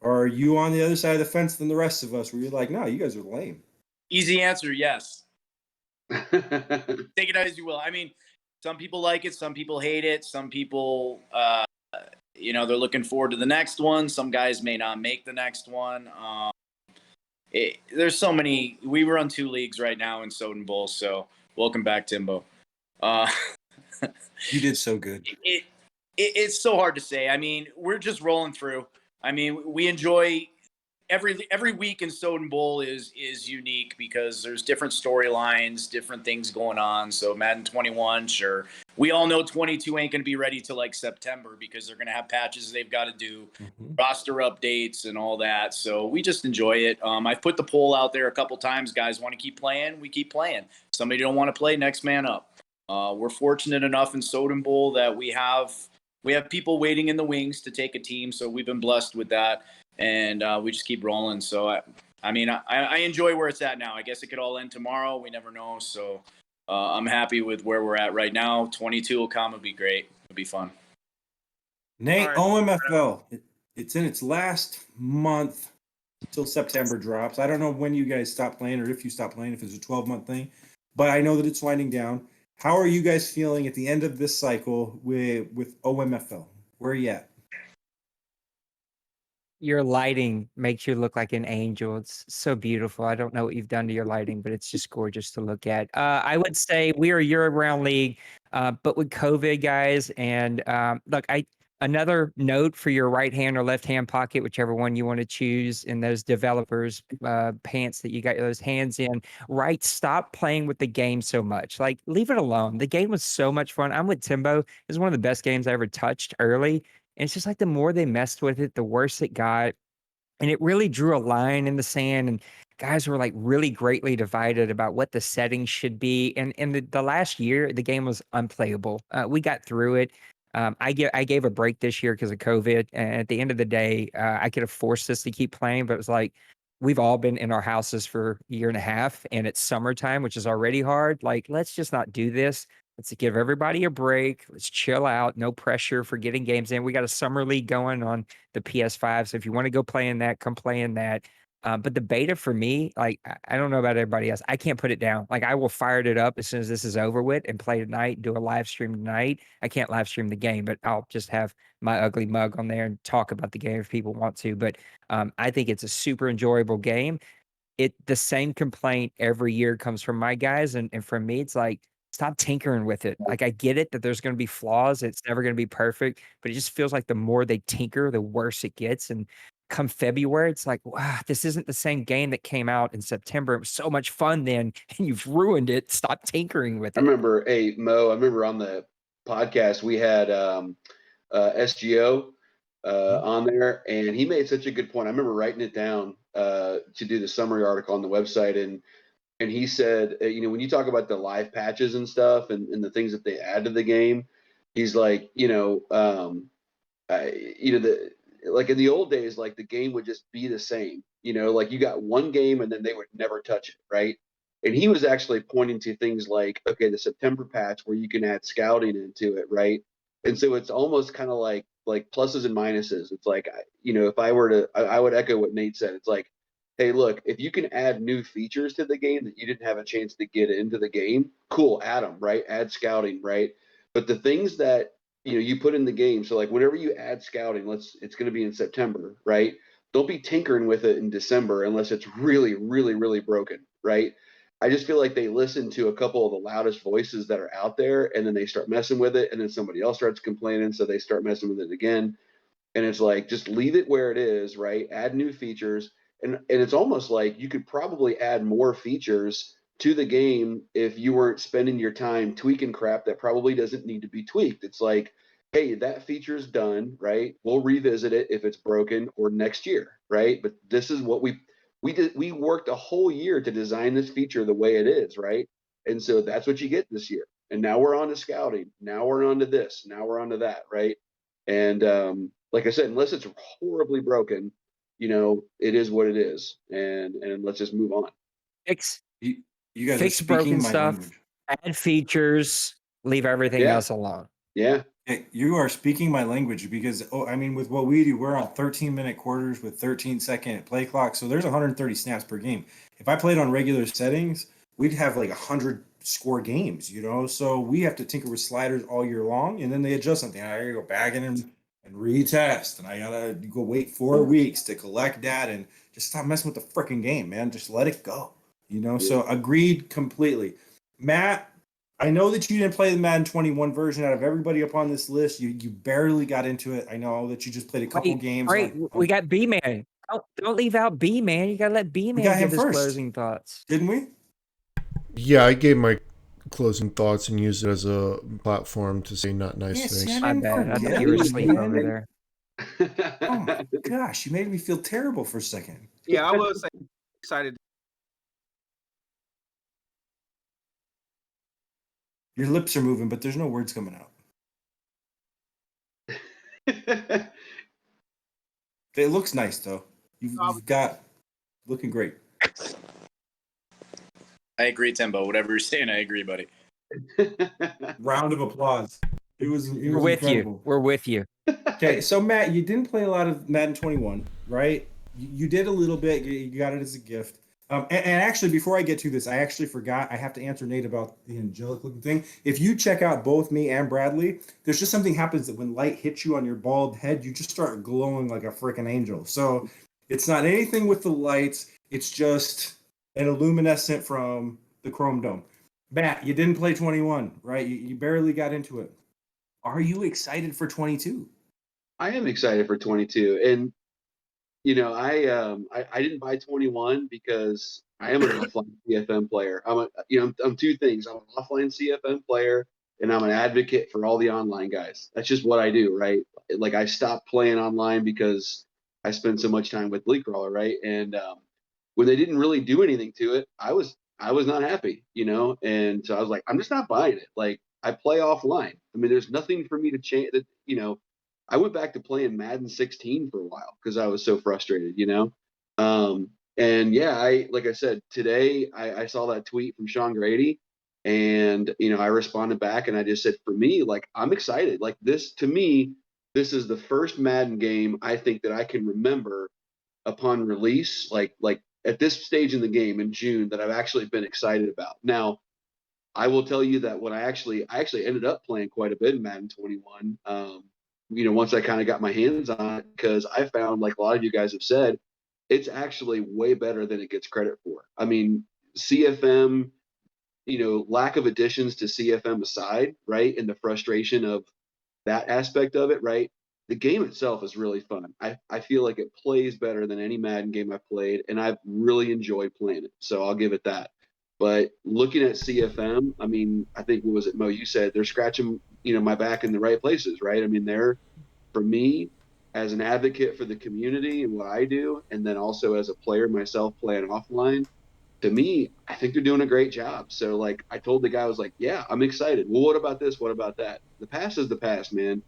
Speaker 1: are you on the other side of the fence than the rest of us, where you're like, no, you guys are lame?
Speaker 3: Easy answer, yes. Take it as you will. I mean, some people like it, some people hate it, some people they're looking forward to the next one. Some guys may not make the next one. There's so many. We run 2 leagues right now in Soden Bowl, so welcome back, Timbo.
Speaker 1: You did so good.
Speaker 3: It's so hard to say. I mean, we're just rolling through. I mean, we enjoy every week in Soden Bowl is unique because there's different storylines, different things going on. So Madden 21, sure. We all know 22 ain't going to be ready till like September because they're going to have patches they've got to do, roster updates and all that. So we just enjoy it. I've put the poll out there a couple times. Guys want to keep playing? We keep playing. Somebody don't want to play? Next man up. We're fortunate enough in Soden Bowl that we have people waiting in the wings to take a team. So we've been blessed with that. And we just keep rolling. So, I enjoy where it's at now. I guess it could all end tomorrow. We never know. So I'm happy with where we're at right now. 22 will come. It'll be great. It'll be fun.
Speaker 1: Nate,
Speaker 7: All right.
Speaker 1: OMFL, it's in its last month till September drops. I don't know when you guys stop playing or if you stop playing, if it's a 12-month thing, but I know that it's winding down. How are you guys feeling at the end of this cycle with OMFL? Where are you at?
Speaker 5: Your lighting makes you look like an angel. It's so beautiful. I don't know what you've done to your lighting, but it's just gorgeous to look at. I would say we are a year-round league, but with COVID, guys, and look, another note for your right hand or left hand pocket, whichever one you want to choose, in those developers' pants that you got those hands in. Right, stop playing with the game so much. Like, leave it alone. The game was so much fun. I'm with Timbo. It was one of the best games I ever touched early. And it's just like the more they messed with it, the worse it got. And it really drew a line in the sand. And guys were like really greatly divided about what the settings should be. And in the last year, the game was unplayable. We got through it. I gave a break this year because of COVID. And at the end of the day, I could have forced us to keep playing, but it was like, we've all been in our houses for a year and a half and it's summertime, which is already hard. Like, let's just not do this. Let's give everybody a break. Let's chill out. No pressure for getting games in. We got a summer league going on the PS5. So if you want to go play in that, come play in that. But the beta for me, like, I don't know about everybody else. I can't put it down. Like, I will fire it up as soon as this is over with and play tonight, do a live stream tonight. I can't live stream the game, but I'll just have my ugly mug on there and talk about the game if people want to. But I think it's a super enjoyable game. The same complaint every year comes from my guys. And from me, it's like, stop tinkering with it. Like, I get it that there's going to be flaws. It's never going to be perfect, but it just feels like the more they tinker, the worse it gets. And come February, it's like, wow, this isn't the same game that came out in September. It was so much fun then, and you've ruined it. Stop tinkering with it.
Speaker 6: I remember, Mo, I remember on the podcast we had SGO on there, and he made such a good point. I remember writing it down to do the summary article on the website, and he said, when you talk about the live patches and stuff and the things that they add to the game, he's like, like in the old days, like the game would just be the same, like you got one game and then they would never touch it, right? And he was actually pointing to things like, okay, the September patch where you can add scouting into it, right? And so it's almost kind of like pluses and minuses. It's like, if I were to, I would echo what Nate said. It's like, hey, look, if you can add new features to the game that you didn't have a chance to get into the game, cool, add them, right? Add scouting, right? But the things that, you put in the game, so like whenever you add scouting, it's going to be in September, right? Don't be tinkering with it in December unless it's really, really, really broken, right? I just feel like they listen to a couple of the loudest voices that are out there, and then they start messing with it, and then somebody else starts complaining, so they start messing with it again. And it's like, just leave it where it is, right? Add new features. And it's almost like you could probably add more features to the game if you weren't spending your time tweaking crap that probably doesn't need to be tweaked. It's like, hey, that feature's done, right? We'll revisit it if it's broken or next year, right? But this is what we did. We worked a whole year to design this feature the way it is, right? And so that's what you get this year. And now we're on to scouting. Now we're on to this. Now we're on to that, right? And like I said, unless it's horribly broken, it is what it is, and let's just move on.
Speaker 1: You guys
Speaker 5: Fix
Speaker 1: are
Speaker 5: broken
Speaker 1: speaking my
Speaker 5: stuff,
Speaker 1: language.
Speaker 5: add features, leave everything else alone.
Speaker 6: Yeah.
Speaker 1: Hey, you are speaking my language because, with what we do, we're on 13-minute quarters with 13-second play clock. So there's 130 snaps per game. If I played on regular settings, we'd have like 100 score games, So we have to tinker with sliders all year long, and then they adjust something. I gotta go back and and retest, and I gotta go wait 4 weeks to collect data, and just stop messing with the freaking game, man. Just let it go. So agreed completely. Matt, I know that you didn't play the Madden 21 version. Out of everybody up on this list, you barely got into it. I know that you just played a couple games.
Speaker 5: Right, we got B-Man. Don't leave out B-Man. You gotta let B-Man give his closing thoughts.
Speaker 1: Didn't we?
Speaker 4: Yeah, I gave my closing thoughts and used it as a platform to say not nice things.
Speaker 5: My bad. I thought you were asleep over there.
Speaker 1: Oh my gosh, you made me feel terrible for a second.
Speaker 7: Yeah, I was excited.
Speaker 1: Your lips are moving, but there's no words coming out. It looks nice though. You've got looking great.
Speaker 3: I agree, Timbo. Whatever you're saying, I agree, buddy.
Speaker 1: Round of applause. It was
Speaker 5: We're with
Speaker 1: incredible.
Speaker 5: you. We're with you.
Speaker 1: Okay, so Matt, you didn't play a lot of Madden 21, right? You did a little bit. You got it as a gift. And actually, before I get to this, I actually forgot. I have to answer Nate about the angelic looking thing. If you check out both me and Bradley, there's just something happens that when light hits you on your bald head, you just start glowing like a freaking angel. So it's not anything with the lights. It's just an illuminescent from the Chrome Dome. Matt, you didn't play 21, right? You barely got into it. Are you excited for 22?
Speaker 6: I am excited for 22, and I didn't buy 21 because I am an offline CFM player. I'm two things. I'm an offline CFM player, and I'm an advocate for all the online guys. That's just what I do, right? Like I stopped playing online because I spent so much time with League Crawler, right? And when they didn't really do anything to it, I was not happy, and so I was like, I'm just not buying it. Like I play offline. I mean, there's nothing for me to change. I went back to playing Madden 16 for a while because I was so frustrated, and yeah, like I said, today I saw that tweet from Sean Grady, and I responded back and I just said, for me, like I'm excited. Like this, to me, this is the first Madden game I think that I can remember upon release, like at this stage in the game in June, that I've actually been excited about. Now, I will tell you that when I actually ended up playing quite a bit in Madden 21. Once I kind of got my hands on it, because I found, like a lot of you guys have said, it's actually way better than it gets credit for. I mean, CFM, lack of additions to CFM aside, right, and the frustration of that aspect of it, right, the game itself is really fun. I feel like it plays better than any Madden game I've played, and I've really enjoyed playing it. So I'll give it that. But looking at CFM, I mean, I think, what was it, Mo? You said they're scratching, my back in the right places, right? I mean, for me, as an advocate for the community and what I do, and then also as a player myself playing offline, to me, I think they're doing a great job. So, like, I told the guy, I was like, yeah, I'm excited. Well, what about this? What about that? The past is the past, man.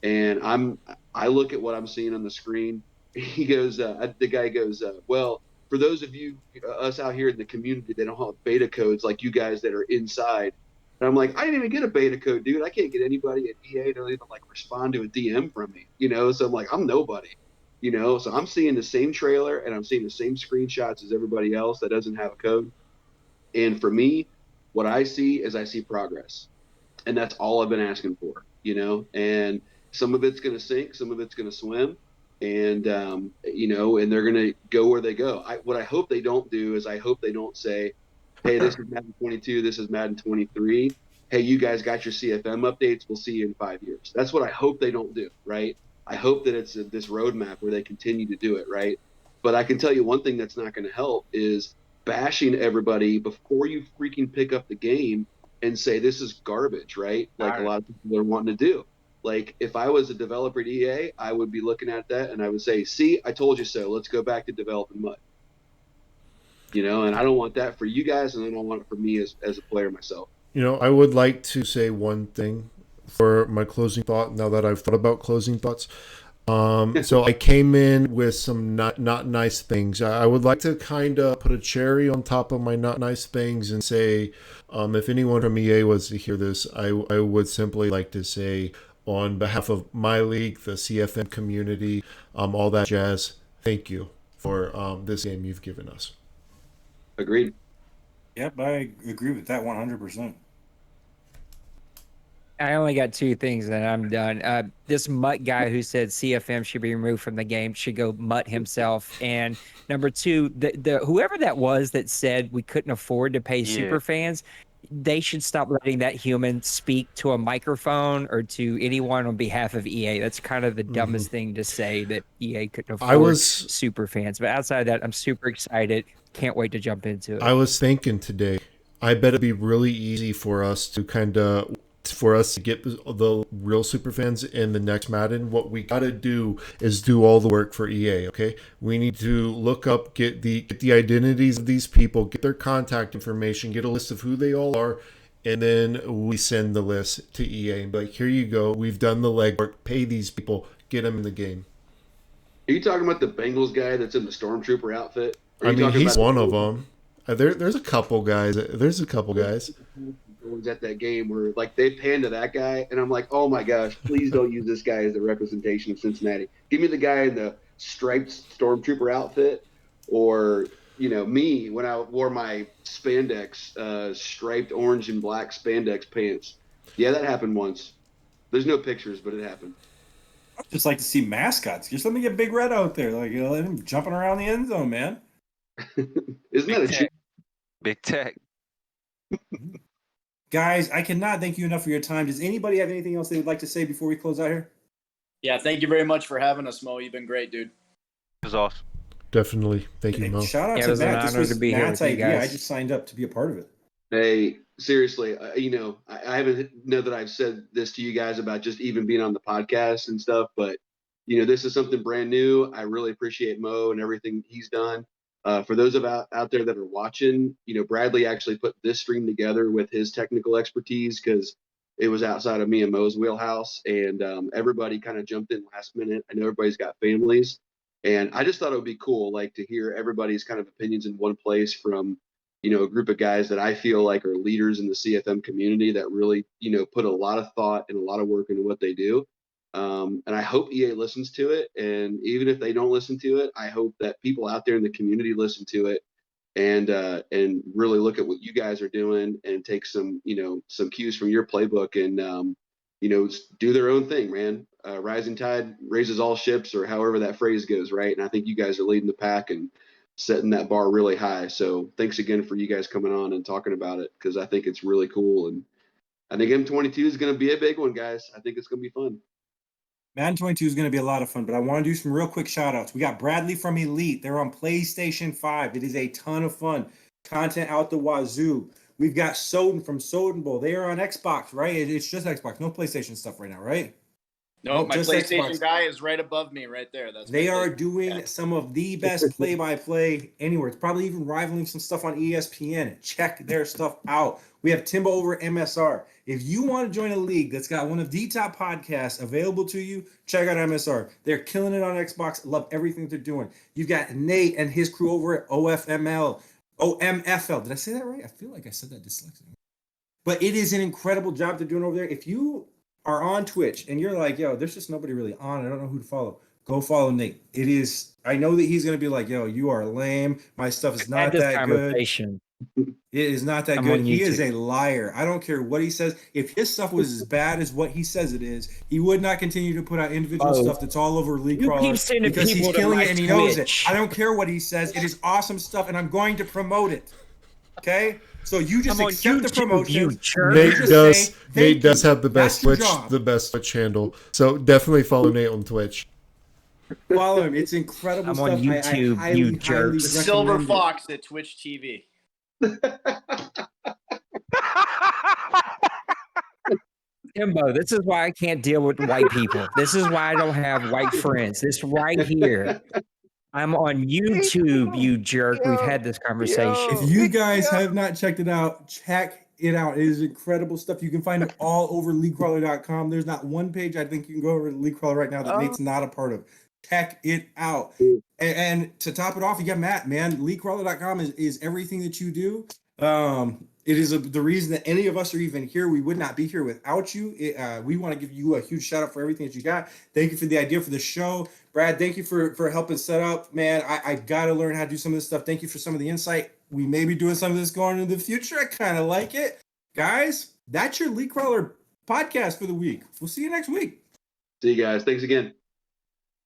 Speaker 6: And I look at what I'm seeing on the screen. The guy goes, well, for those of you, us out here in the community, they don't have beta codes like you guys that are inside. And I'm like, I didn't even get a beta code, dude. I can't get anybody at EA to even like respond to a DM from me, So I'm like, I'm nobody, So I'm seeing the same trailer and I'm seeing the same screenshots as everybody else that doesn't have a code. And for me, what I see is I see progress, and that's all I've been asking for, And some of it's going to sink, some of it's going to swim, and and they're going to go where they go. What I hope they don't do is I hope they don't say, hey, this is Madden 22, this is Madden 23. Hey, you guys got your CFM updates. We'll see you in 5 years. That's what I hope they don't do, right? I hope that it's this roadmap where they continue to do it, right? But I can tell you one thing that's not going to help is bashing everybody before you freaking pick up the game and say this is garbage, right? Like a lot of people are wanting to do. Like if I was a developer at EA, I would be looking at that and I would say, see, I told you so. Let's go back to developing mud. And I don't want that for you guys, and I don't want it for me as a player myself.
Speaker 4: I would like to say one thing for my closing thought now that I've thought about closing thoughts. So I came in with some not nice things. I would like to kind of put a cherry on top of my not nice things and say, if anyone from EA was to hear this, I would simply like to say, on behalf of my league, the CFM community, all that jazz, thank you for this game you've given us.
Speaker 6: Agreed.
Speaker 1: Yep, I agree with that 100%.
Speaker 5: I only got two things and I'm done. This mutt guy who said CFM should be removed from the game should go mutt himself. And number two, the whoever that was that said we couldn't afford to pay super fans, they should stop letting that human speak to a microphone or to anyone on behalf of EA. That's kind of the dumbest thing to say, that EA couldn't afford super fans. But outside of that, I'm super excited. Can't wait to jump into it.
Speaker 4: I was thinking today, I bet it'd be really easy for us to get the real super fans in the next Madden. What we gotta do is do all the work for EA. Okay, we need to look up, get the identities of these people, get their contact information, get a list of who they all are, and then we send the list to EA and be like, here you go, we've done the legwork, pay these people, get them in the game.
Speaker 6: Are you talking about the Bengals guy that's in the Stormtrooper outfit?
Speaker 4: I mean, he's one of them. There's a couple guys.
Speaker 6: At that game where like they panned to that guy, and I'm like, oh my gosh, please don't use this guy as the representation of Cincinnati. Give me the guy in the striped Stormtrooper outfit, or me when I wore my spandex striped orange and black spandex pants. Yeah, that happened once. There's no pictures, but it happened.
Speaker 1: I'd just like to see mascots. Just let me get Big Red out there, like let him jumping around the end zone, man.
Speaker 6: Isn't that a cheat?
Speaker 2: Big Tech?
Speaker 1: Guys, I cannot thank you enough for your time. Does anybody have anything else they would like to say before we close out here?
Speaker 3: Yeah, thank you very much for having us, Mo. You've been great, dude.
Speaker 2: It was awesome.
Speaker 4: Definitely. Thank you, Mo.
Speaker 1: Shout out to Matt. This was Matt's idea. I just signed up to be a part of it.
Speaker 6: Hey, seriously, I haven't know that I've said this to you guys about just even being on the podcast and stuff, but this is something brand new. I really appreciate Mo and everything he's done. For those out there that are watching, Bradley actually put this stream together with his technical expertise because it was outside of me and Mo's wheelhouse, and everybody kind of jumped in last minute. I know everybody's got families, and I just thought it would be cool, like, to hear everybody's kind of opinions in one place from, a group of guys that I feel like are leaders in the CFM community that really, put a lot of thought and a lot of work into what they do. And I hope EA listens to it. And even if they don't listen to it, I hope that people out there in the community listen to it and really look at what you guys are doing and take some cues from your playbook and, do their own thing, man. Rising tide raises all ships, or however that phrase goes, right? And I think you guys are leading the pack and setting that bar really high. So thanks again for you guys coming on and talking about it, because I think it's really cool. And I think M22 is going to be a big one, guys. I think it's going to be fun.
Speaker 1: Madden 22 is going to be a lot of fun, but I want to do some real quick shout outs. We got Bradley from Elite. They're on PlayStation 5. It is a ton of fun. Content out the wazoo. We've got Soden from Soden Bowl. They are on Xbox, right? It's just Xbox. No PlayStation stuff right now, right?
Speaker 3: No, my PlayStation Xbox guy is right above me right there.
Speaker 1: They are doing some of the best play-by-play anywhere. It's probably even rivaling some stuff on ESPN. Check their stuff out. We have Timbo over at MSR. If you want to join a league that's got one of the top podcasts available to you, check out MSR. They're killing it on Xbox. Love everything they're doing. You've got Nate and his crew over at OMFL. Did I say that right? I feel like I said that dyslexic. But it is an incredible job they're doing over there. If you are on Twitch and you're like, yo, there's just nobody really on, I don't know who to follow, go follow Nate. It is, I know that he's going to be like, yo, you are lame. My stuff is not that good. It is not that good. He is a liar. I don't care what he says. If his stuff was as bad as what he says it is, he would not continue to put out individual stuff that's all over League Crawler because he's killing it and he knows it. I don't care what he says. It is awesome stuff and I'm going to promote it. Okay? So you just accept the promotion.
Speaker 4: Nate does have the best Twitch handle. So definitely follow Nate on Twitch.
Speaker 1: Follow him. It's incredible
Speaker 5: I'm
Speaker 1: stuff.
Speaker 5: on YouTube, you jerk.
Speaker 3: The Silver Fox at Twitch TV.
Speaker 5: Timbo, this is why I can't deal with white people. This is why I don't have white friends. This right here. I'm on YouTube, you jerk. We've had this conversation.
Speaker 1: If you guys have not checked it out, check it out. It is incredible stuff. You can find it all over leaguecrawler.com. There's not one page I think you can go over to Leaguecrawler right now that Nate's not a part of. Check it out. And to top it off, you got Matt, man. Leaguecrawler.com is everything that you do. It is the reason that any of us are even here. We would not be here without you. We want to give you a huge shout out for everything that you got. Thank you for the idea for the show. Brad, thank you for helping set up. Man, I got to learn how to do some of this stuff. Thank you for some of the insight. We may be doing some of this going into the future. I kind of like it. Guys, that's your League Crawler podcast for the week. We'll see you next week.
Speaker 6: See you guys. Thanks again.